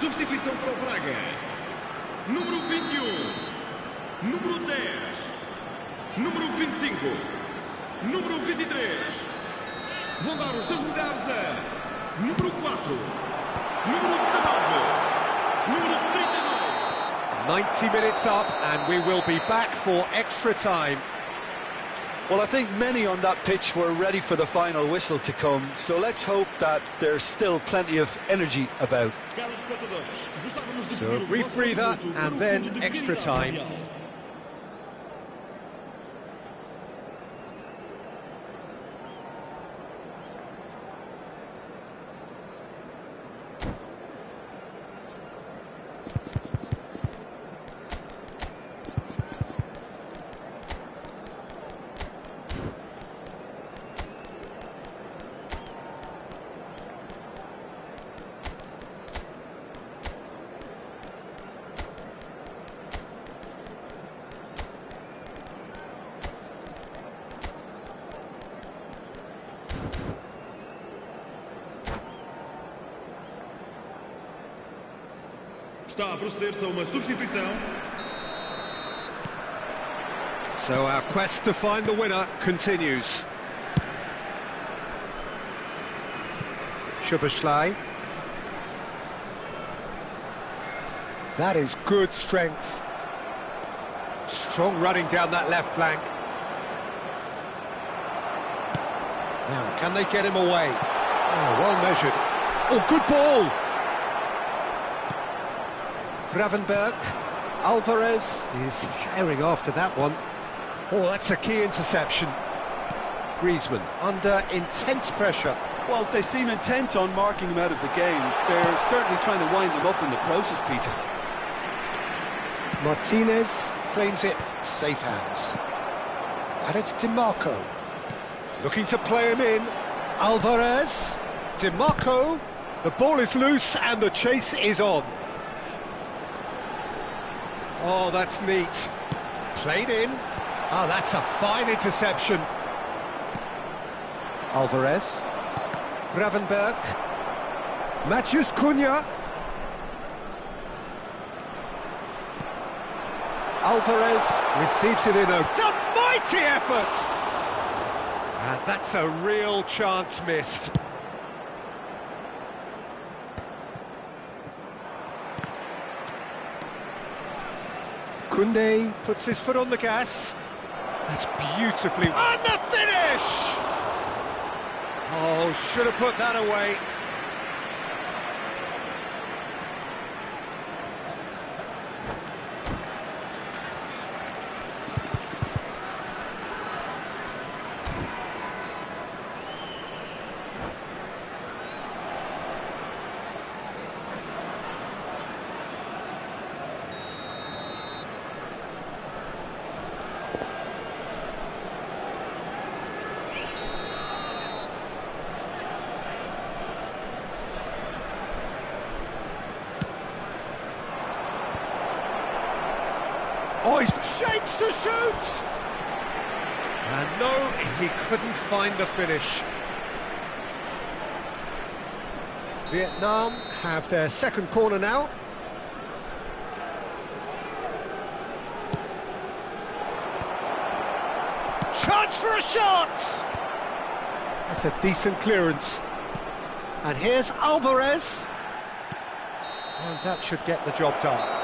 Speaker 3: Substituição para o Braga. Número 21. Número 10. Número 25. Número 23. Vão dar os seus lugares a número 4. Número 19. Número 39.
Speaker 1: 90 minutes up and we will be back for extra time.
Speaker 2: Well, I think many on that pitch were ready for the final whistle to come, so let's hope that there's still plenty of energy about.
Speaker 1: So a brief breather and then extra time.
Speaker 3: Está a proceder-se a uma substituição.
Speaker 1: So our quest to find the winner continues. Szoboszlai. That is good strength. Strong running down that left flank. Now, can they get him away? Oh, well measured. Oh, good ball! Gravenberg. Alvarez is herring after that one. Oh, that's a key interception. Griezmann under intense pressure.
Speaker 2: Well, they seem intent on marking him out of the game. They're certainly trying to wind them up in the process, Peter.
Speaker 1: Martinez claims it, safe hands. And it's DiMarco. Looking to play him in. Alvarez. DiMarco. The ball is loose and the chase is on. Oh, that's neat. Played in. Oh, that's a fine interception. Alvarez. Gravenberg. Matheus Cunha. Alvarez receives it in it's a mighty effort! And that's a real chance missed. Koundé puts his foot on the gas. That's beautifully... And the finish! Oh, should have put that away. Oh, he's shapes to shoot! And no, he couldn't find the finish. Vietnam have their second corner now. Chance for a shot! That's a decent clearance. And here's Alvarez. And that should get the job done.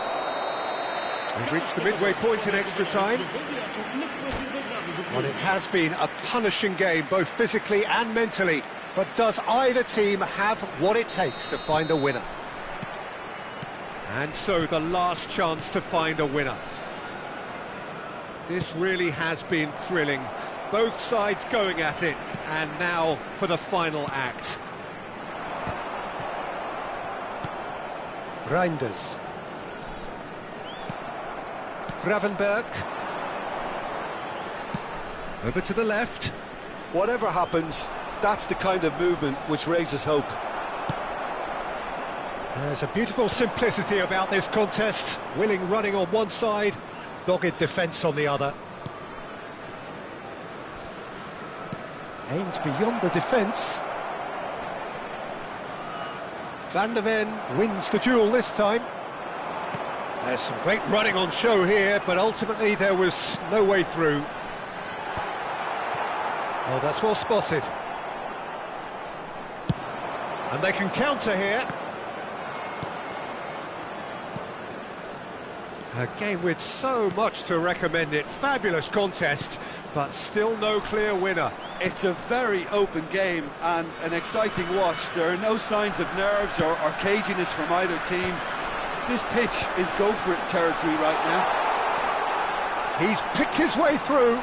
Speaker 1: We've reached the midway point in extra time. Well, it has been a punishing game, both physically and mentally. But does either team have what it takes to find a winner? And so the last chance to find a winner. This really has been thrilling. Both sides going at it. And now for the final act. Reinders. Gravenberg. Over to the left.
Speaker 2: Whatever happens, that's the kind of movement which raises hope.
Speaker 1: There's a beautiful simplicity about this contest. Willing running on one side, dogged defence on the other. Aimed beyond the defence. Van der Ven wins the duel this time. There's some great running on show here, but ultimately there was no way through. Oh, that's well spotted. And they can counter here. A game with so much to recommend it. Fabulous contest, but still no clear winner.
Speaker 2: It's a very open game and an exciting watch. There are no signs of nerves or caginess from either team. This pitch is go-for-it territory right now.
Speaker 1: He's picked his way through.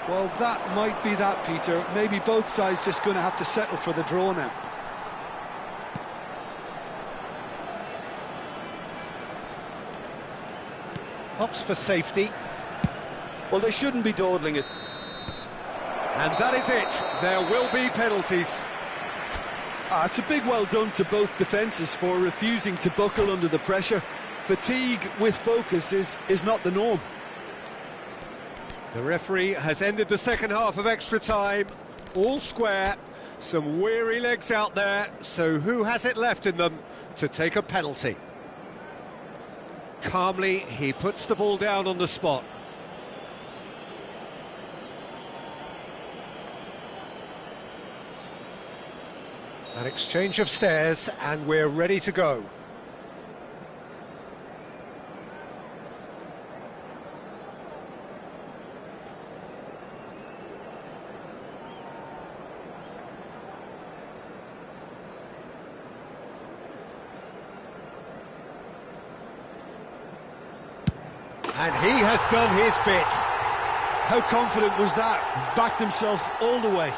Speaker 2: Well, that might be that, Peter. Maybe both sides just going to have to settle for the draw now.
Speaker 1: Opts for safety.
Speaker 2: Well, they shouldn't be dawdling it.
Speaker 1: And that is it. There will be penalties.
Speaker 2: It's a big well done to both defences for refusing to buckle under the pressure. Fatigue with focus is not the norm.
Speaker 1: The referee has ended the second half of extra time. All square. Some weary legs out there. So who has it left in them to take a penalty? Calmly, he puts the ball down on the spot. An exchange of stares, and we're ready to go. And he has done his bit.
Speaker 2: How confident was that? Backed himself all the way.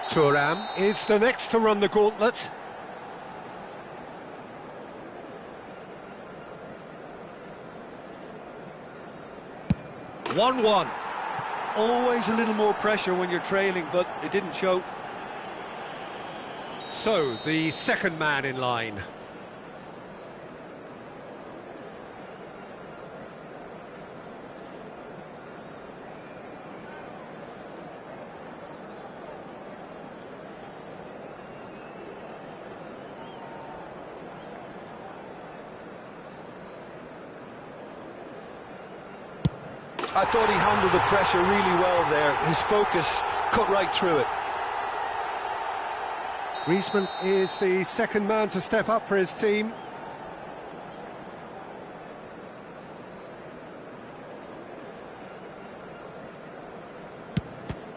Speaker 1: Thuan is the next to run the gauntlet. (1-1).
Speaker 2: Always a little more pressure when you're trailing, but it didn't show.
Speaker 1: So, the second man in line.
Speaker 2: I thought he handled the pressure really well there. His focus cut right through it.
Speaker 1: Griezmann is the second man to step up for his team.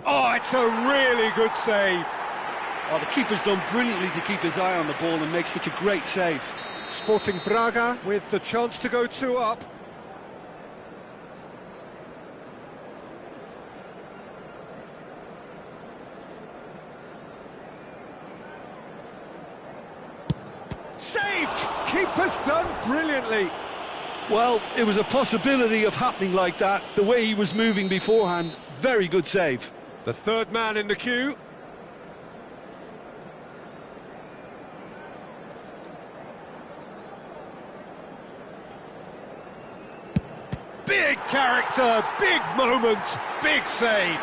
Speaker 1: Oh, it's a really good save.
Speaker 2: Oh, the keeper's done brilliantly to keep his eye on the ball and make such a great save.
Speaker 1: Sporting Braga with the chance to go 2 up. Saved! Keeper's done brilliantly.
Speaker 2: Well, it was a possibility of happening like that. The way he was moving beforehand, very good save.
Speaker 1: The third man in the queue. Big character, big moment, big save.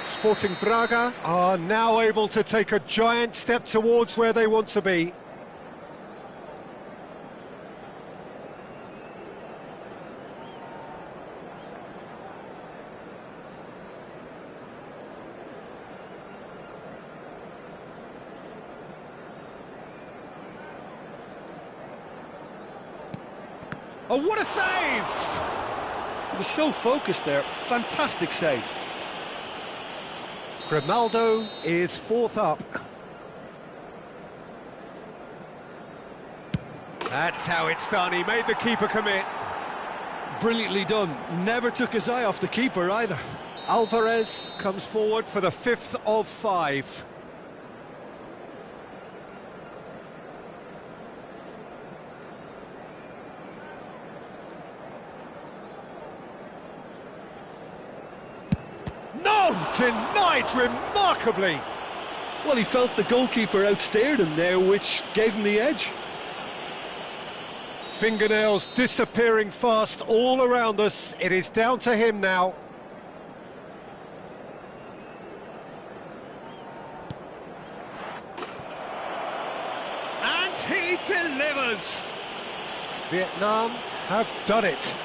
Speaker 1: Sporting Braga are now able to take a giant step towards where they want to be. Oh, what a save!
Speaker 2: He was so focused there. Fantastic save.
Speaker 1: Grimaldo is 4th up. That's how it's done. He made the keeper commit.
Speaker 2: Brilliantly done. Never took his eye off the keeper either.
Speaker 1: Alvarez comes forward for the 5th of 5. No! Denied remarkably!
Speaker 2: Well, he felt the goalkeeper outstared him there, which gave him the edge.
Speaker 1: Fingernails disappearing fast all around us. It is down to him now. And he delivers! Vietnam have done it.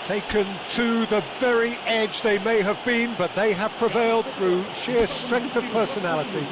Speaker 1: Taken to the very edge they may have been, but they have prevailed through sheer strength of personality.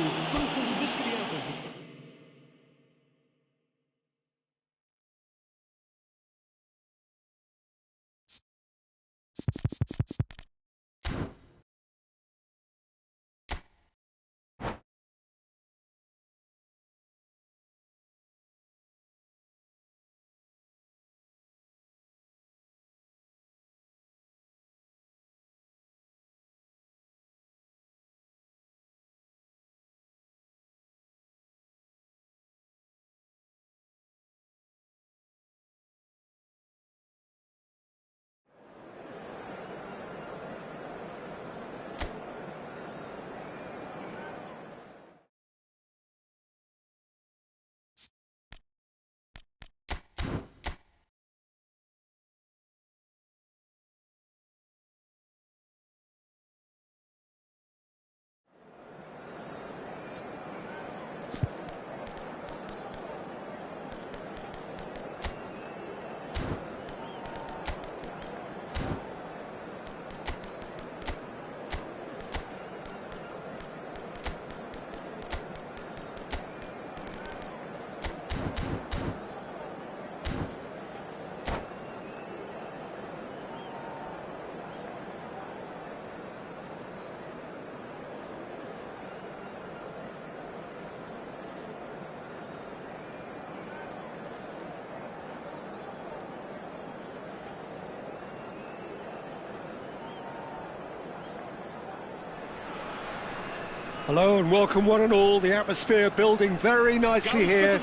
Speaker 1: Hello and welcome one and all. The atmosphere building very nicely here.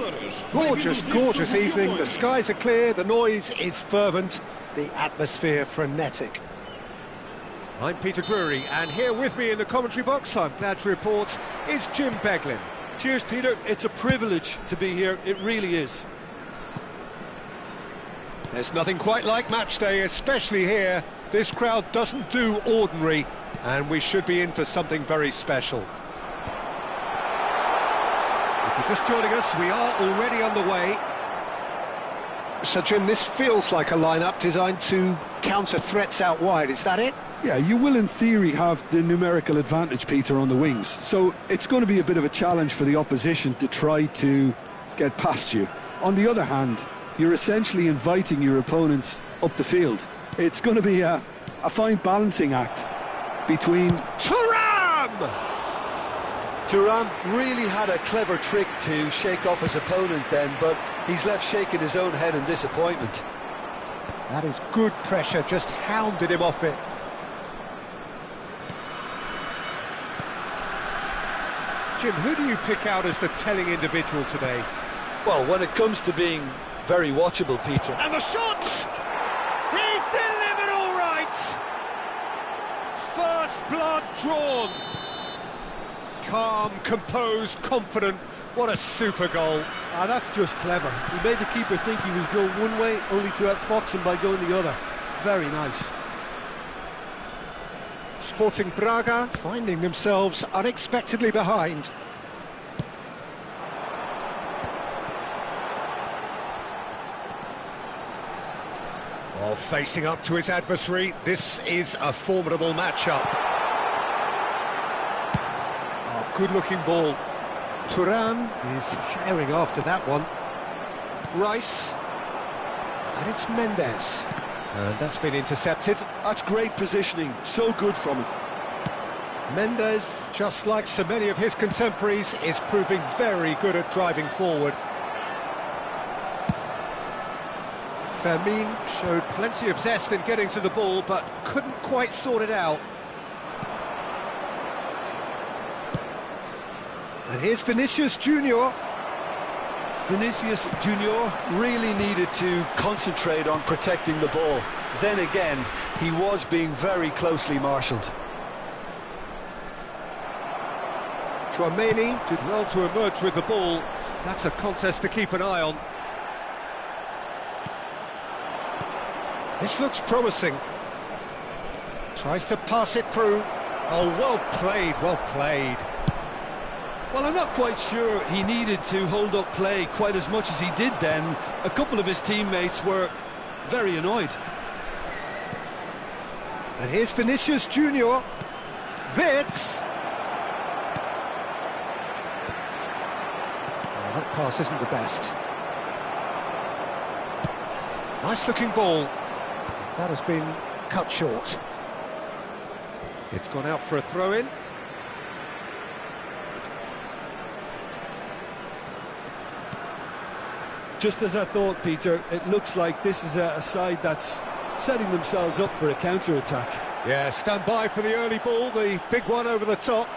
Speaker 1: Gorgeous, gorgeous evening. The skies are clear, the noise is fervent, the atmosphere frenetic. I'm Peter Drury, and here with me in the commentary box, I'm glad to report, is Jim Beglin.
Speaker 2: Cheers, Peter. It's a privilege to be here. It really is.
Speaker 1: There's nothing quite like match day, especially here. This crowd doesn't do ordinary, and we should be in for something very special. If you're just joining us, we are already underway. So, Jim, this feels like a lineup designed to counter threats out wide, is that it?
Speaker 2: Yeah, you will in theory have the numerical advantage, Peter, on the wings. So it's going to be a bit of a challenge for the opposition to try to get past you. On the other hand, you're essentially inviting your opponents up the field. It's going to be a fine balancing act between...
Speaker 1: Thuan!
Speaker 2: Thuan really had a clever trick to shake off his opponent then, but he's left shaking his own head in disappointment.
Speaker 1: That is good pressure, just hounded him off it. Jim, who do you pick out as the telling individual today?
Speaker 2: Well, when it comes to being very watchable, Peter.
Speaker 1: And the shot! He's delivered all right! First blood drawn. Calm, composed, confident. What a super goal.
Speaker 2: That's just clever. He made the keeper think he was going one way, only to outfox him by going the other. Very nice.
Speaker 1: Sporting Braga finding themselves unexpectedly behind. Oh, facing up to his adversary, this is a formidable matchup. Oh, good-looking ball. Thuan is herring after that one. Rice. And it's Mendes. And that's been intercepted.
Speaker 2: That's great positioning, so good from him.
Speaker 1: Mendes, just like so many of his contemporaries, is proving very good at driving forward. Fermin showed plenty of zest in getting to the ball, but couldn't quite sort it out. And here's Vinicius Junior.
Speaker 2: Vinicius Junior really needed to concentrate on protecting the ball. Then again, he was being very closely marshalled.
Speaker 1: THUAN-MB88 did well to emerge with the ball. That's a contest to keep an eye on. This looks promising. Tries to pass it through. Oh, well played, well played.
Speaker 2: Well, I'm not quite sure he needed to hold up play quite as much as he did then. A couple of his teammates were very annoyed.
Speaker 1: And here's Vinicius Junior. Wits. Oh, that pass isn't the best. Nice looking ball. That has been cut short. It's gone out for a throw-in.
Speaker 2: Just as I thought, Peter, it looks like this is a side that's setting themselves up for a counter-attack.
Speaker 1: Yeah, stand by for the early ball, the big one over the top.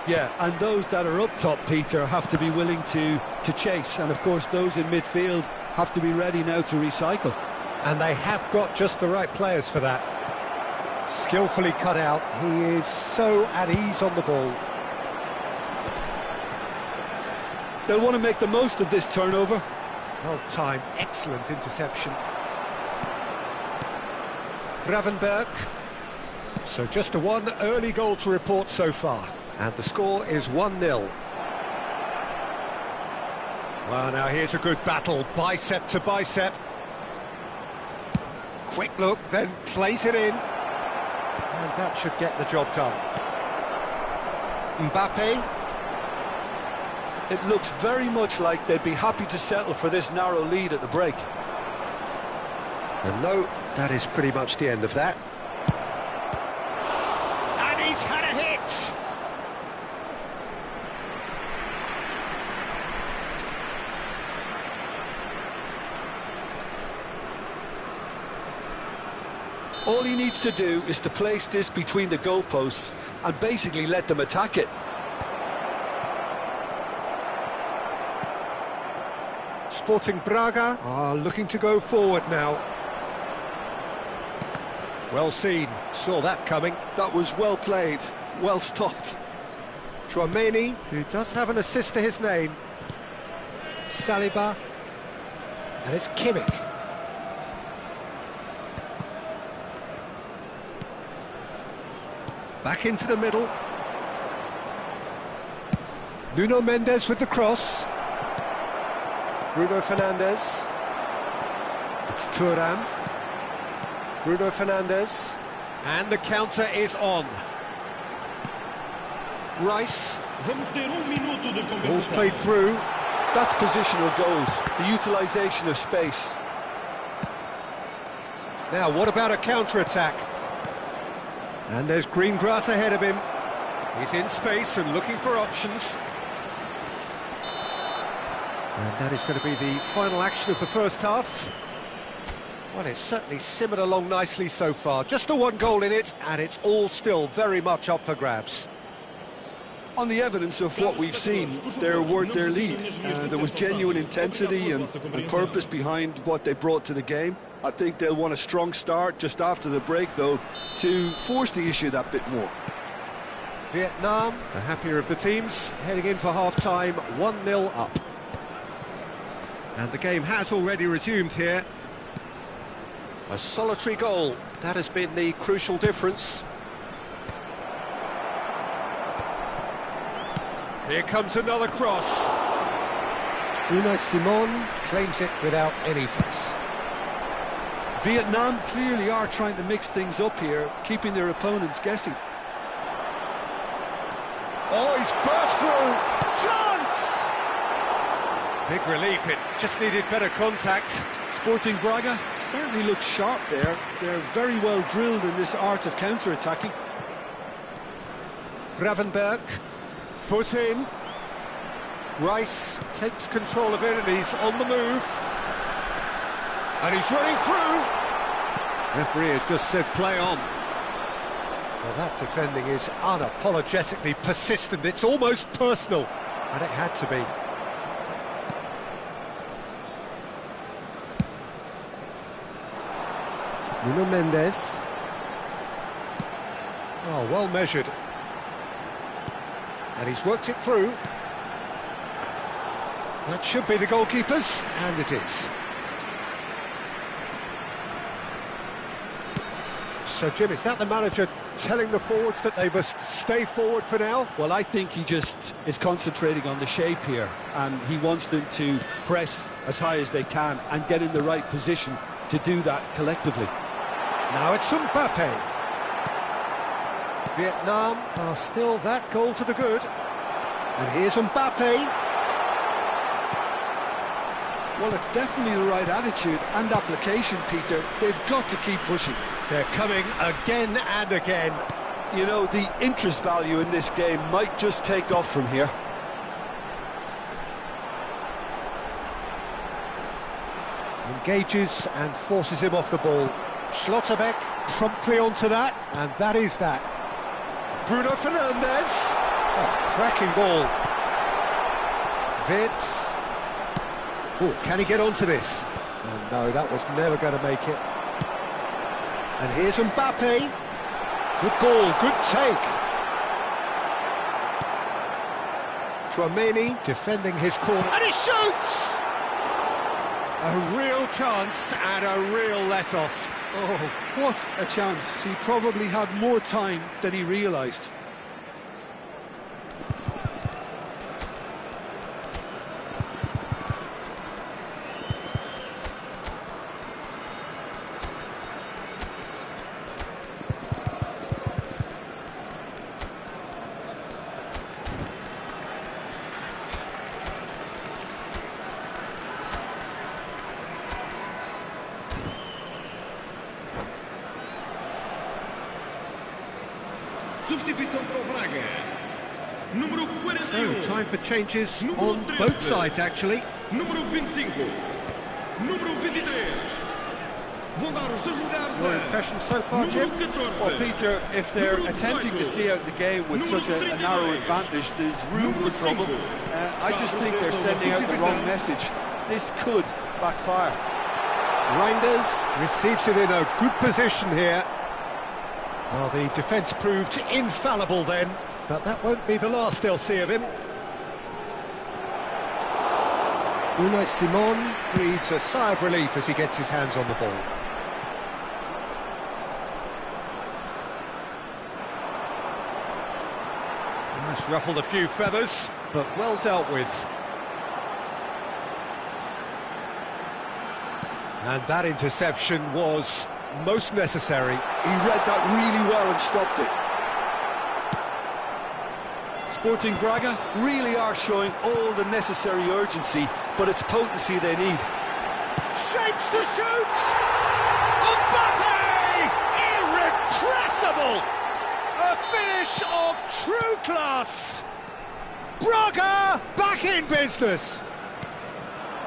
Speaker 2: Yeah, and those that are up top, Peter, have to be willing to chase. And, of course, those in midfield have to be ready now to recycle.
Speaker 1: And they have got just the right players for that. Skillfully cut out. He is so at ease on the ball.
Speaker 2: They'll want to make the most of this turnover.
Speaker 1: Well timed, excellent interception. Gravenberg. So just a one early goal to report so far. And the score is 1-0. Well, now here's a good battle, bicep to bicep. Quick look, then plays it in. And that should get the job done. Mbappe.
Speaker 2: It looks very much like they'd be happy to settle for this narrow lead at the break.
Speaker 1: And no, that is pretty much the end of that. And he's had a hit!
Speaker 2: All he needs to do is to place this between the goalposts and basically let them attack it.
Speaker 1: Sporting Braga are looking to go forward now. Well seen, saw that coming.
Speaker 2: That was well played, well stopped.
Speaker 1: THUAN-MB88, who does have an assist to his name. Saliba. And it's Kimmich. Back into the middle. Nuno Mendes with the cross. Bruno Fernandes. It's Thuan. Bruno Fernandes. And the counter is on. Rice.
Speaker 3: Vamos ter minuto de
Speaker 1: Ball's
Speaker 3: compensação.
Speaker 1: played through.
Speaker 2: That's positional goals, the utilisation of space.
Speaker 1: Now, what about a counter-attack? And there's green grass ahead of him. He's in space and looking for options. And that is going to be the final action of the first half. Well, it's certainly simmered along nicely so far. Just the one goal in it, and it's all still very much up for grabs.
Speaker 2: On the evidence of what we've seen, they're worth their lead. There was genuine intensity and purpose behind what they brought to the game. I think they'll want a strong start just after the break, though, to force the issue that bit more.
Speaker 1: Vietnam, the happier of the teams, heading in for half-time, 1-0 up. And the game has already resumed here. A solitary goal, that has been the crucial difference. Here comes another cross. Unai Simon claims it without any fuss.
Speaker 2: Vietnam clearly are trying to mix things up here, keeping their opponents guessing.
Speaker 1: Oh, he's burst through! Chance! Big relief, it just needed better contact.
Speaker 2: Sporting Braga certainly looks sharp there. They're very well drilled in this art of counter-attacking.
Speaker 1: Gravenberg, foot in. Rice takes control of it and he's on the move. And he's running through. Referee has just said play on. Well, that defending is unapologetically persistent. It's almost personal, and it had to be. Nuno Mendes. Oh, well measured. And he's worked it through. That should be the goalkeeper's, and it is. So, Jim, is that the manager telling the forwards that they must stay forward for now?
Speaker 2: Well, I think he just is concentrating on the shape here, and he wants them to press as high as they can and get in the right position to do that collectively.
Speaker 1: Now it's Mbappe. Vietnam are still that goal to the good. And here's Mbappe.
Speaker 2: Well, it's definitely the right attitude and application, Peter. They've got to keep pushing.
Speaker 1: They're coming again and again.
Speaker 2: You know, the interest value in this game might just take off from here.
Speaker 1: Engages and forces him off the ball. Schlotterbeck promptly onto that, and that is that. Bruno Fernandes. Oh, cracking ball. Vitz. Oh, can he get onto this? Oh, no, that was never going to make it. And here's Mbappe. Good ball, good take. THUAN-MB88 defending his corner. And he shoots! A real chance and a real let-off.
Speaker 2: Oh, what a chance. He probably had more time than he realised.
Speaker 3: Substituição para o Braga. Número 41.
Speaker 1: So, time for changes on both sides, actually.
Speaker 3: Número 25. Número 23. Vão dar os seus lugares
Speaker 1: Your impressions so far, Jim?
Speaker 3: Número 14.
Speaker 2: Well, Peter, if they're attempting to see out the game with such a narrow advantage, there's room for trouble. I just think they're sending out the wrong message. This could backfire.
Speaker 1: Reinders receives it in a good position here. Well, the defence proved infallible then, but that won't be the last they'll see of him. Unai Simon breathes a sigh of relief as he gets his hands on the ball. That's ruffled a few feathers, but well dealt with. And that interception was most necessary.
Speaker 2: He read that really well and stopped it. Sporting Braga really are showing all the necessary urgency, but it's potency they need.
Speaker 1: Shapes to shoot! Mbappe! Irrepressible! A finish of true class! Braga back in business!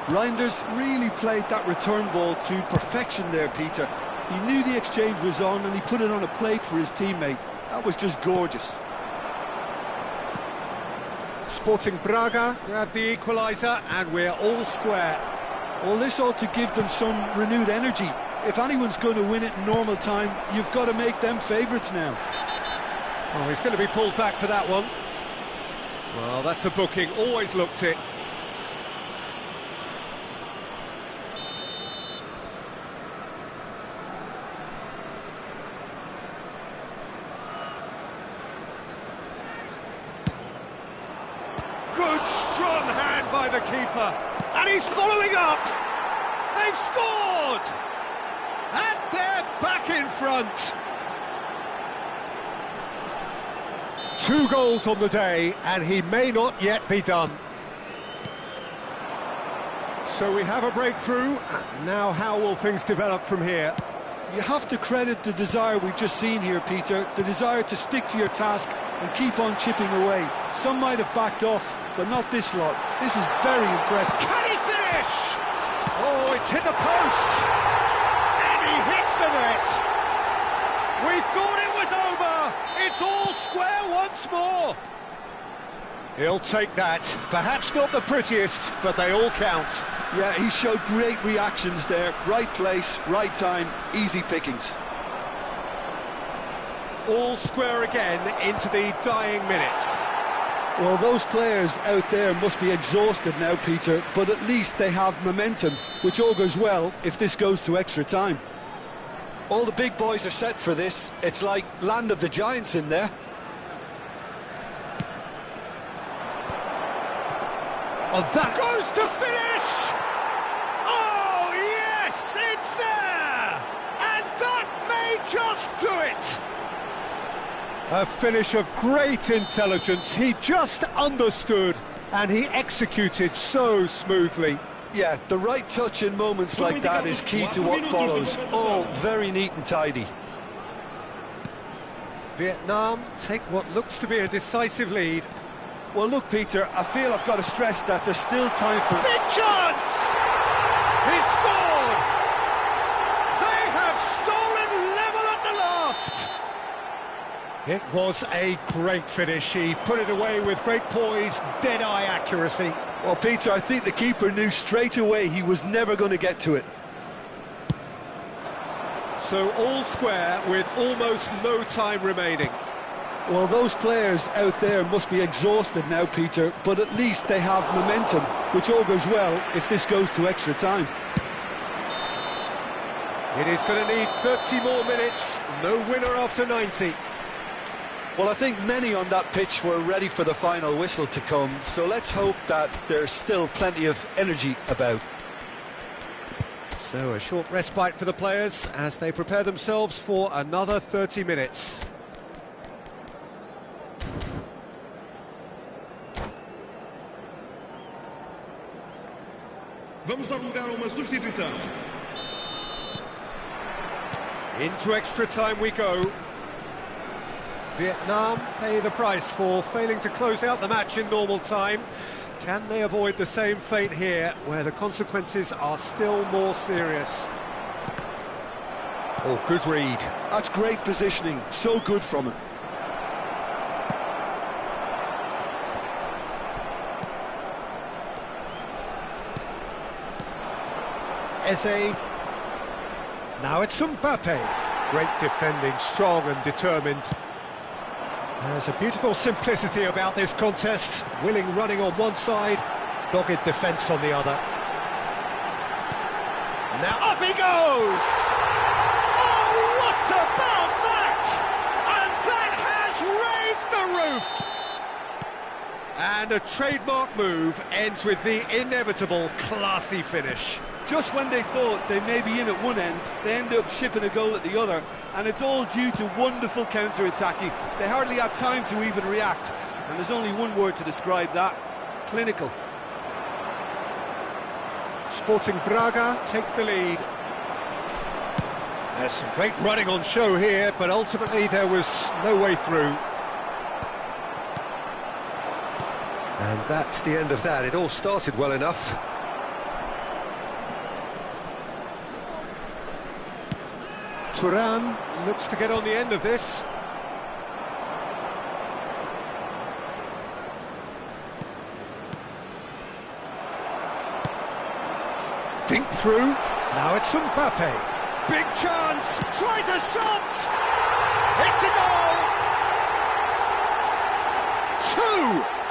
Speaker 2: Reinders really played that return ball to perfection there, Peter. He knew the exchange was on and he put it on a plate for his teammate. That was just gorgeous.
Speaker 1: Sporting Braga grab the equaliser and we're all square.
Speaker 2: Well, this ought to give them some renewed energy. If anyone's going to win it in normal time, you've got to make them favourites now.
Speaker 1: Oh, he's going to be pulled back for that one. Well, that's a booking, always looked it. Good, strong hand by the keeper. And he's following up. They've scored. And they're back in front. 2 goals on the day, and he may not yet be done. So we have a breakthrough. Now how will things develop from here?
Speaker 2: You have to credit the desire we've just seen here, Peter. The desire to stick to your task and keep on chipping away. Some might have backed off, but not this lot. This is very impressive.
Speaker 1: Can he finish? Oh, it's hit the post. And he hits the net. We thought it was over. It's all square once more. He'll take that. Perhaps not the prettiest, but they all count.
Speaker 2: Yeah, he showed great reactions there. Right place, right time, easy pickings.
Speaker 1: All square again into the dying minutes.
Speaker 2: Well, those players out there must be exhausted now, Peter, but at least they have momentum, which augurs well if this goes to extra time. All the big boys are set for this. It's like land of the giants in there.
Speaker 1: Oh, that goes to finish! Oh, yes, it's there! And that may just do it! A finish of great intelligence. He just understood and he executed so smoothly.
Speaker 2: Yeah, the right touch in moments like that is key to what follows. All very neat and tidy.
Speaker 1: Vietnam take what looks to be a decisive lead.
Speaker 2: Well, look, Peter, I feel I've got to stress that there's still time for...
Speaker 1: Big chance! He scored! They have stolen level at the last! It was a great finish. He put it away with great poise, dead-eye accuracy.
Speaker 2: Well, Peter, I think the keeper knew straight away he was never going to get to it.
Speaker 1: So all square with almost no time remaining.
Speaker 2: Well, those players out there must be exhausted now, Peter, but at least they have momentum, which augurs well if this goes to extra time.
Speaker 1: It is going to need 30 more minutes, no winner after 90.
Speaker 2: Well, I think many on that pitch were ready for the final whistle to come, so let's hope that there's still plenty of energy about.
Speaker 1: So a short respite for the players as they prepare themselves for another 30 minutes.
Speaker 3: Vamos dar lugar a uma substituição.
Speaker 1: Into extra time we go. Vietnam pay the price for failing to close out the match in normal time. Can they avoid the same fate here, where the consequences are still more serious? Oh, good read.
Speaker 2: That's great positioning, so good from him.
Speaker 1: Eze. Now it's Mbappe. Great defending, strong and determined. There's a beautiful simplicity about this contest. Willing running on one side, dogged defence on the other. Now up he goes! Oh, what about that? And that has raised the roof! And a trademark move ends with the inevitable classy finish.
Speaker 2: Just when they thought they may be in at one end, they end up shipping a goal at the other, and it's all due to wonderful counter-attacking. They hardly had time to even react, and there's only one word to describe that: clinical.
Speaker 1: Sporting Braga take the lead. There's some great running on show here, but ultimately there was no way through. And that's the end of that. It all started well enough. Thuan looks to get on the end of this. Dink through. Now it's Mbappe. Big chance. Tries a shot. It's a goal.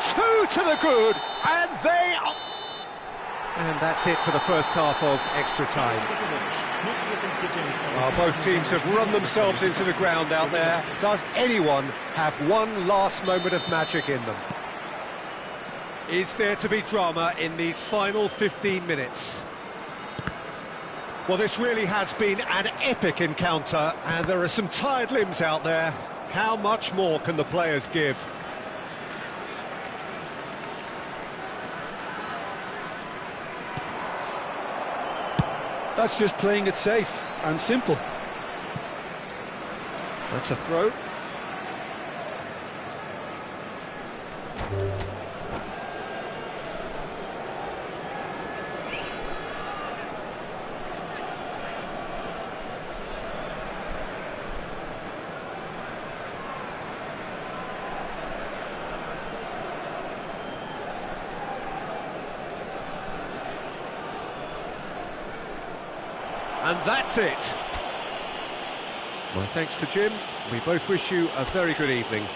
Speaker 1: Two to the good, and they are... And that's it for the first half of extra time. Well, both teams have run themselves into the ground out there. Does anyone have one last moment of magic in them? Is there to be drama in these final 15 minutes? Well, this really has been an epic encounter, and there are some tired limbs out there. How much more can the players give?
Speaker 2: That's just playing it safe and simple.
Speaker 1: That's a throw. And that's it. My thanks to Jim. We both wish you a very good evening.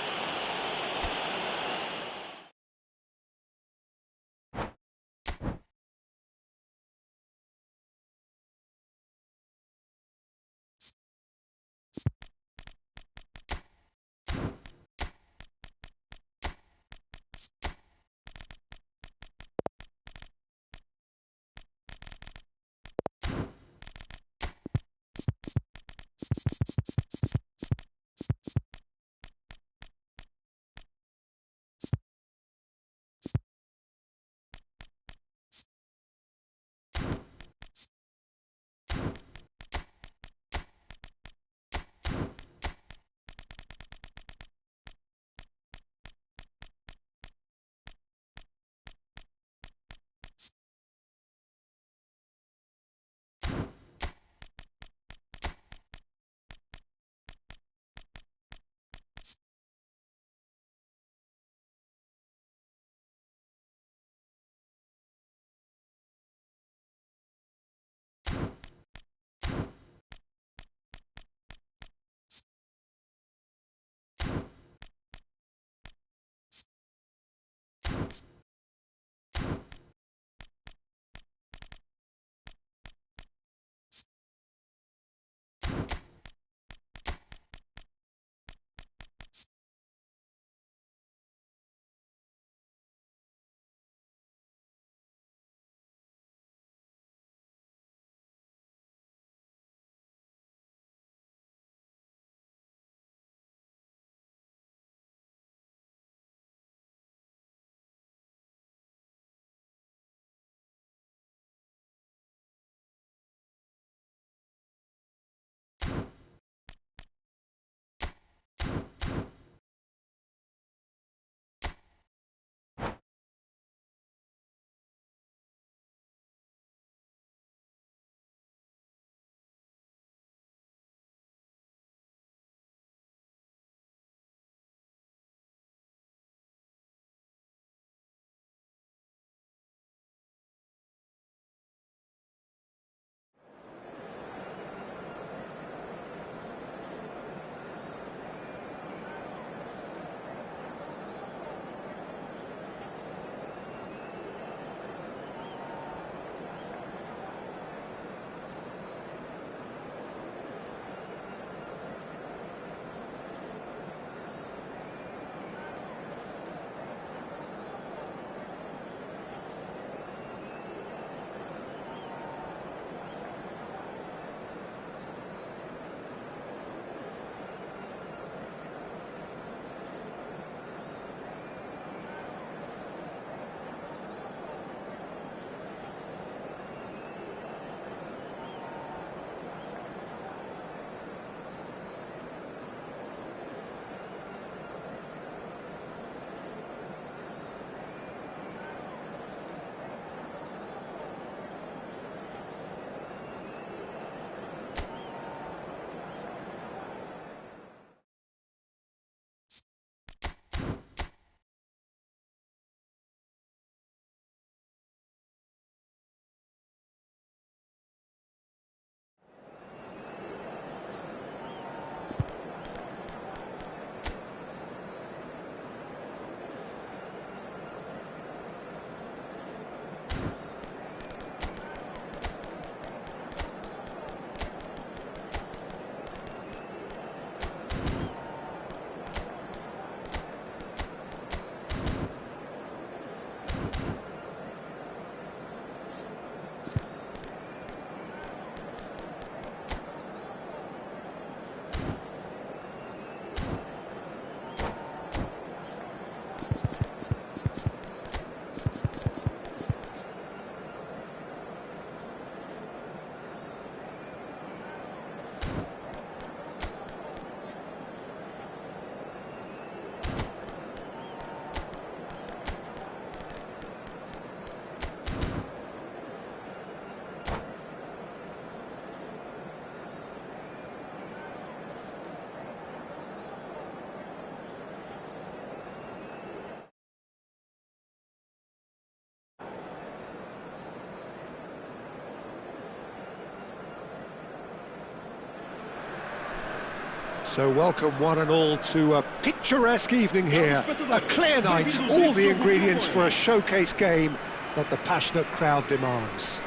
Speaker 1: So welcome one and all to a picturesque evening here. A clear night, all the ingredients for a showcase game that the passionate crowd demands.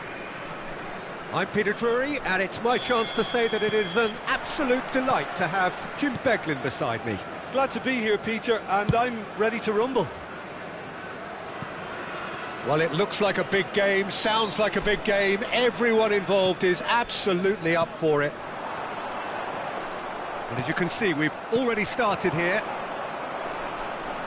Speaker 1: I'm Peter Drury, and it's my chance to say that it is an absolute delight to have Jim Beglin beside me.
Speaker 2: Glad to be here, Peter, and I'm ready to rumble.
Speaker 1: Well, it looks like a big game, sounds like a big game. Everyone involved is absolutely up for it. And as you can see, we've already started here.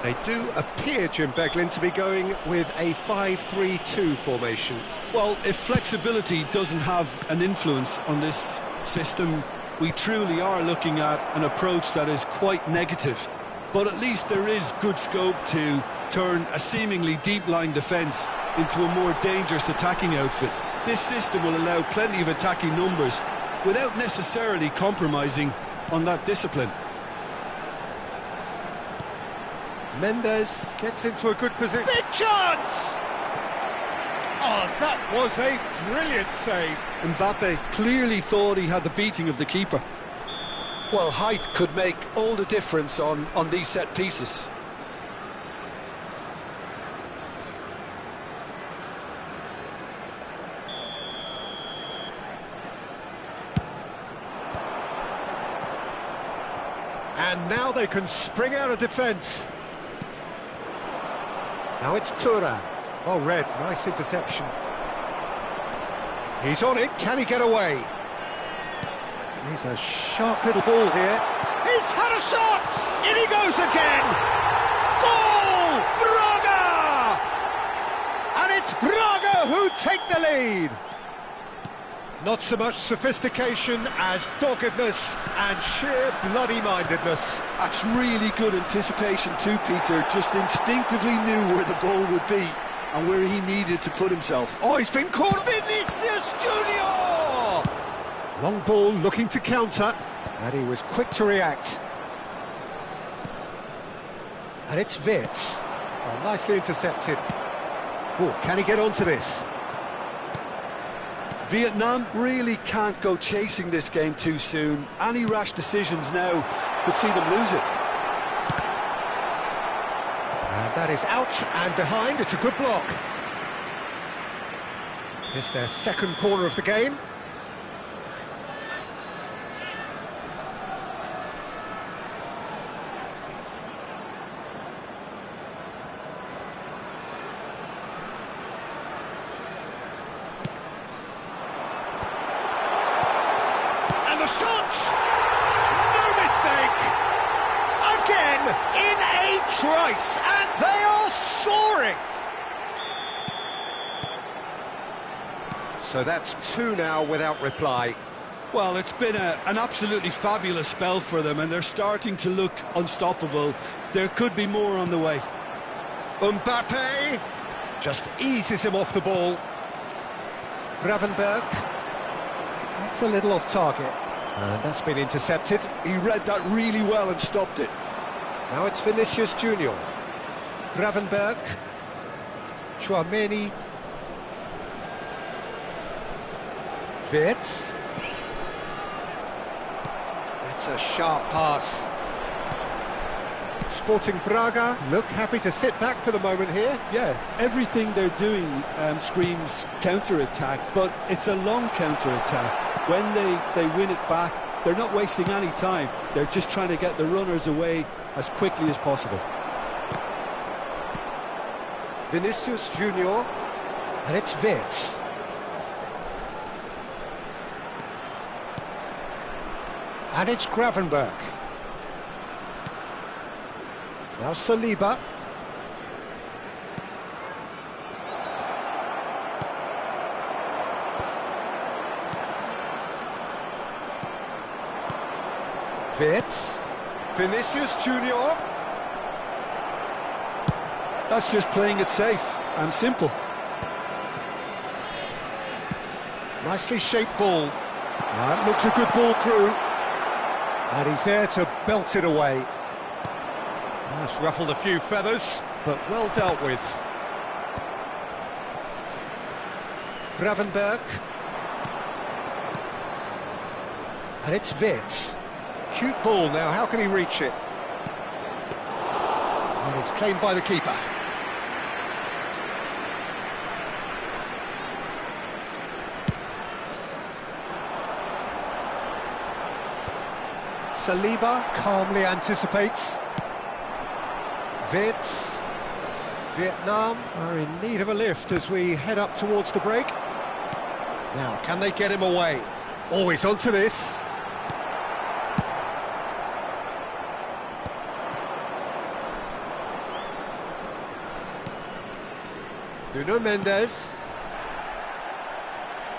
Speaker 1: They do appear, Jim Beglin, to be going with a 5-3-2 formation.
Speaker 2: Well, if flexibility doesn't have an influence on this system, we truly are looking at an approach that is quite negative. But at least there is good scope to turn a seemingly deep-line defence into a more dangerous attacking outfit. This system will allow plenty of attacking numbers without necessarily compromising on that discipline.
Speaker 1: Mendes gets into a good position. Big chance! Oh, that was a brilliant save.
Speaker 2: Mbappe clearly thought he had the beating of the keeper. Well, height could make all the difference on these set pieces.
Speaker 1: And now they can spring out of defence. Now it's THUAN. Oh, Red, nice interception. He's on it, can he get away? He's a sharp little ball here. He's had a shot! In he goes again! Goal! Braga! And it's Braga who take the lead. Not so much sophistication as doggedness and sheer bloody-mindedness.
Speaker 2: That's really good anticipation too, Peter. Just instinctively knew where the ball would be and where he needed to put himself.
Speaker 1: Oh, he's been caught. Vinicius Junior! Long ball looking to counter, and he was quick to react. And it's Wirtz. Oh, nicely intercepted. Oh, can he get onto this?
Speaker 2: Vietnam really can't go chasing this game too soon. Any rash decisions now could see them lose it.
Speaker 1: And that is out and behind. It's a good block. It's their second corner of the game. The shot! No mistake! Again, in a trice, and they are soaring! So that's two now without reply.
Speaker 2: Well, it's been an absolutely fabulous spell for them, and they're starting to look unstoppable. There could be more on the way.
Speaker 1: Mbappe just eases him off the ball. Gravenberg. That's a little off target. And that's been intercepted.
Speaker 2: He read that really well and stopped it.
Speaker 1: Now it's Vinicius Junior. Gravenberg. Tchouaméni. Wirtz. That's a sharp pass. Sporting Braga look happy to sit back for the moment here.
Speaker 2: Yeah, everything they're doing screams counter-attack, but it's a long counter-attack. When they win it back, they're not wasting any time. They're just trying to get the runners away as quickly as possible.
Speaker 1: Vinicius Junior, and it's Wirtz. And it's Gravenberg. Now Saliba. Wirtz. Vinicius Junior.
Speaker 2: That's just playing it safe and simple.
Speaker 1: Nicely shaped ball. That looks a good ball through. And he's there to belt it away. That's ruffled a few feathers, but well dealt with. Gravenberg. And it's Wirtz. Cute ball now, how can he reach it? And it's claimed by the keeper. Saliba calmly anticipates. Vietnam are in need of a lift as we head up towards the break. Now, can they get him away? Oh, he's onto this. Nuno Mendes.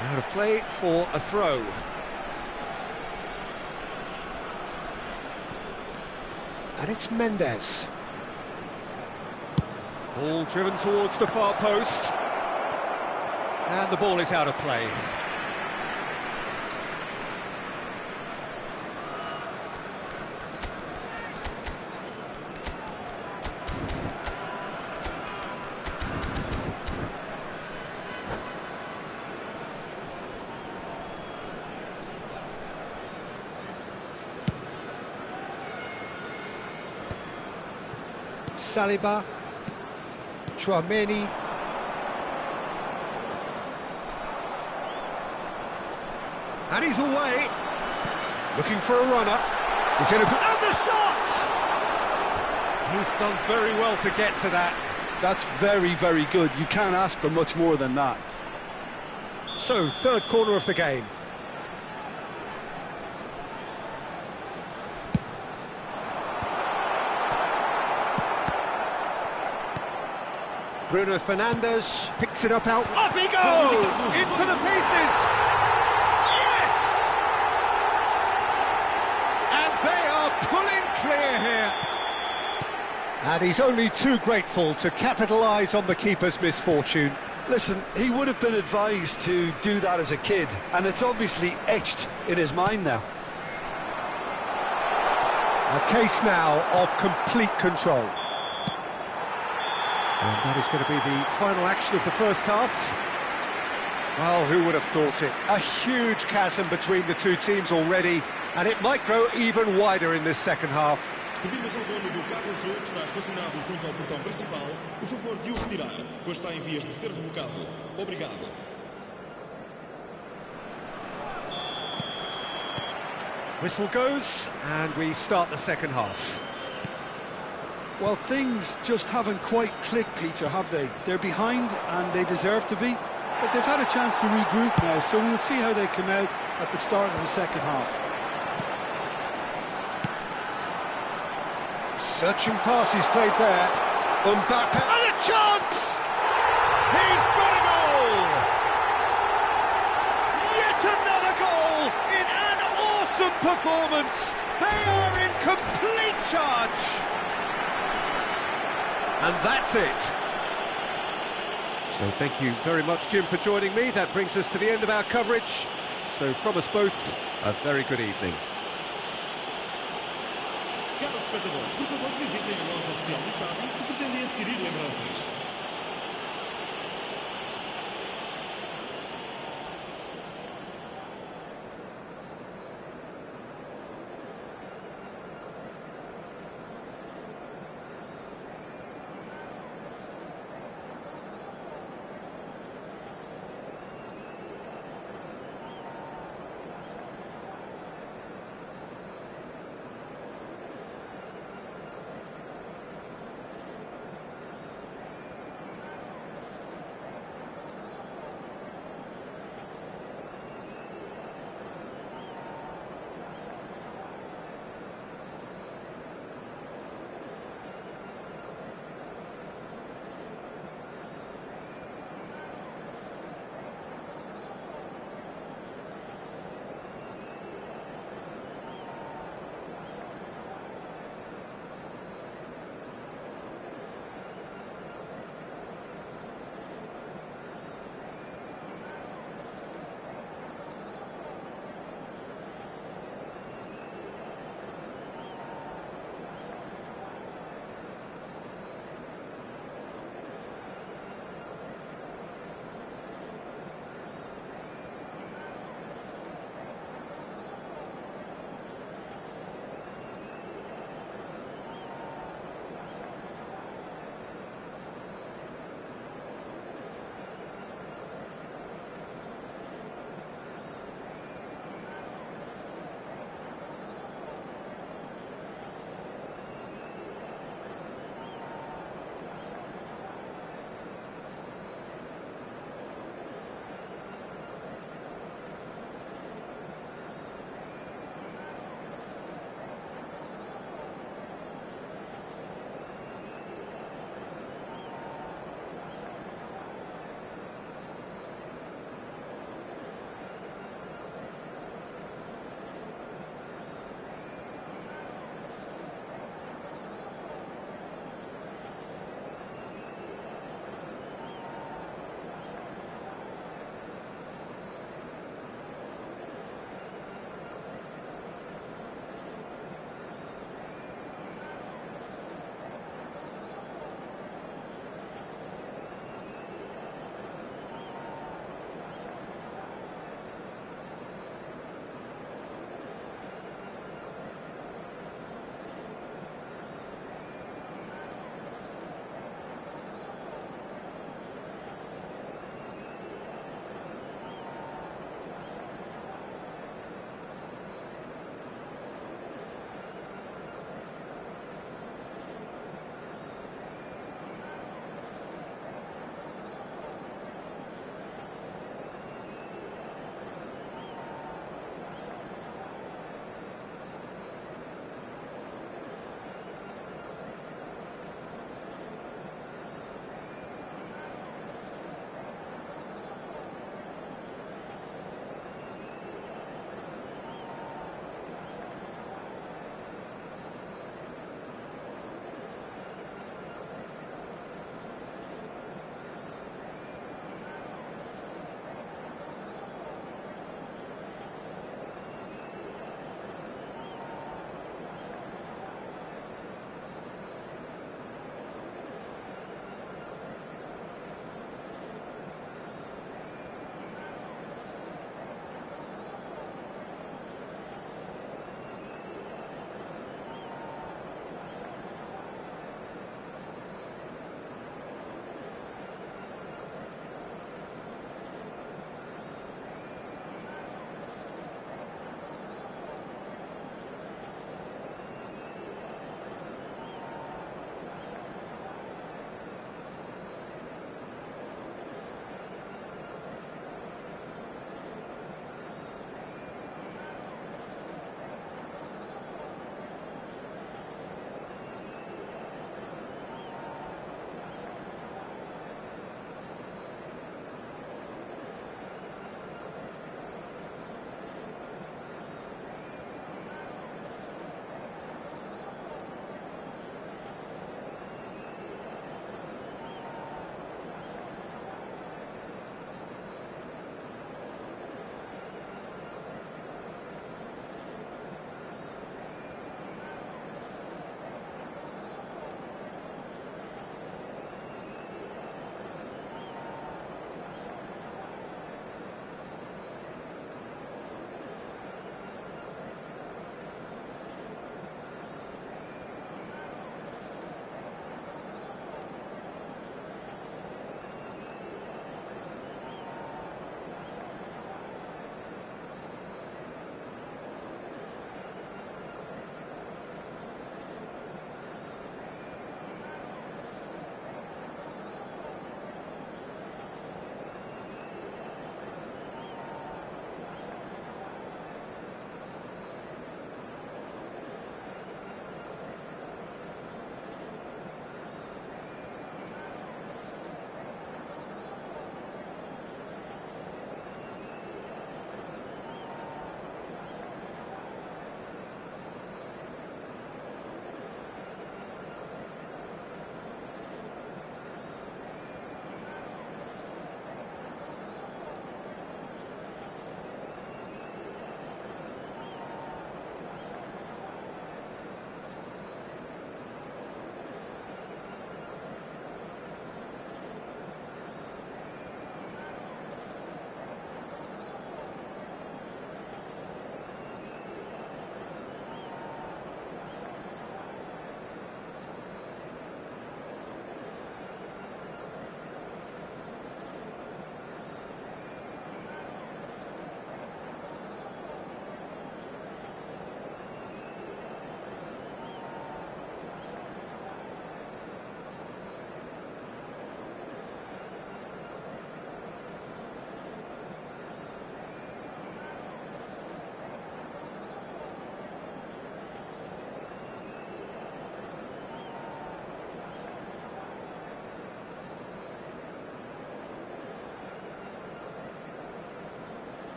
Speaker 1: Out of play for a throw. And it's Mendes. Ball driven towards the far post. And the ball is out of play. Saliba, THUAN-MB88. And he's away. Looking for a runner. He's in a... And the shot! He's done very well to get to that.
Speaker 2: That's very, very good. You can't ask for much more than that.
Speaker 1: So, third corner of the game. Bruno Fernandes picks it up out. Up he goes! In for the pieces! Yes! And they are pulling clear here. And he's only too grateful to capitalise on the keeper's misfortune.
Speaker 2: Listen, he would have been advised to do that as a kid, and it's obviously etched in his mind now.
Speaker 1: A case now of complete control. And that is going to be the final action of the first half. Well, who would have thought it? A huge chasm between the two teams already, and it might grow even wider in this second half. Whistle goes, and we start the second half.
Speaker 2: Well, things just haven't quite clicked, Peter, have they? They're behind, and they deserve to be. But they've had a chance to regroup now, so we'll see how they come out at the start of the second half.
Speaker 1: Searching pass he's played there. Mbappe, and a chance! He's got a goal! Yet another goal in an awesome performance! They are in complete charge! And that's it. So thank you very much, Jim, for joining me. That brings us to the end of our coverage. So from us both, a very good evening.
Speaker 3: Caros espectadores, por favor, visitem a loja oficial do estádio se pretendem adquirir lembranças.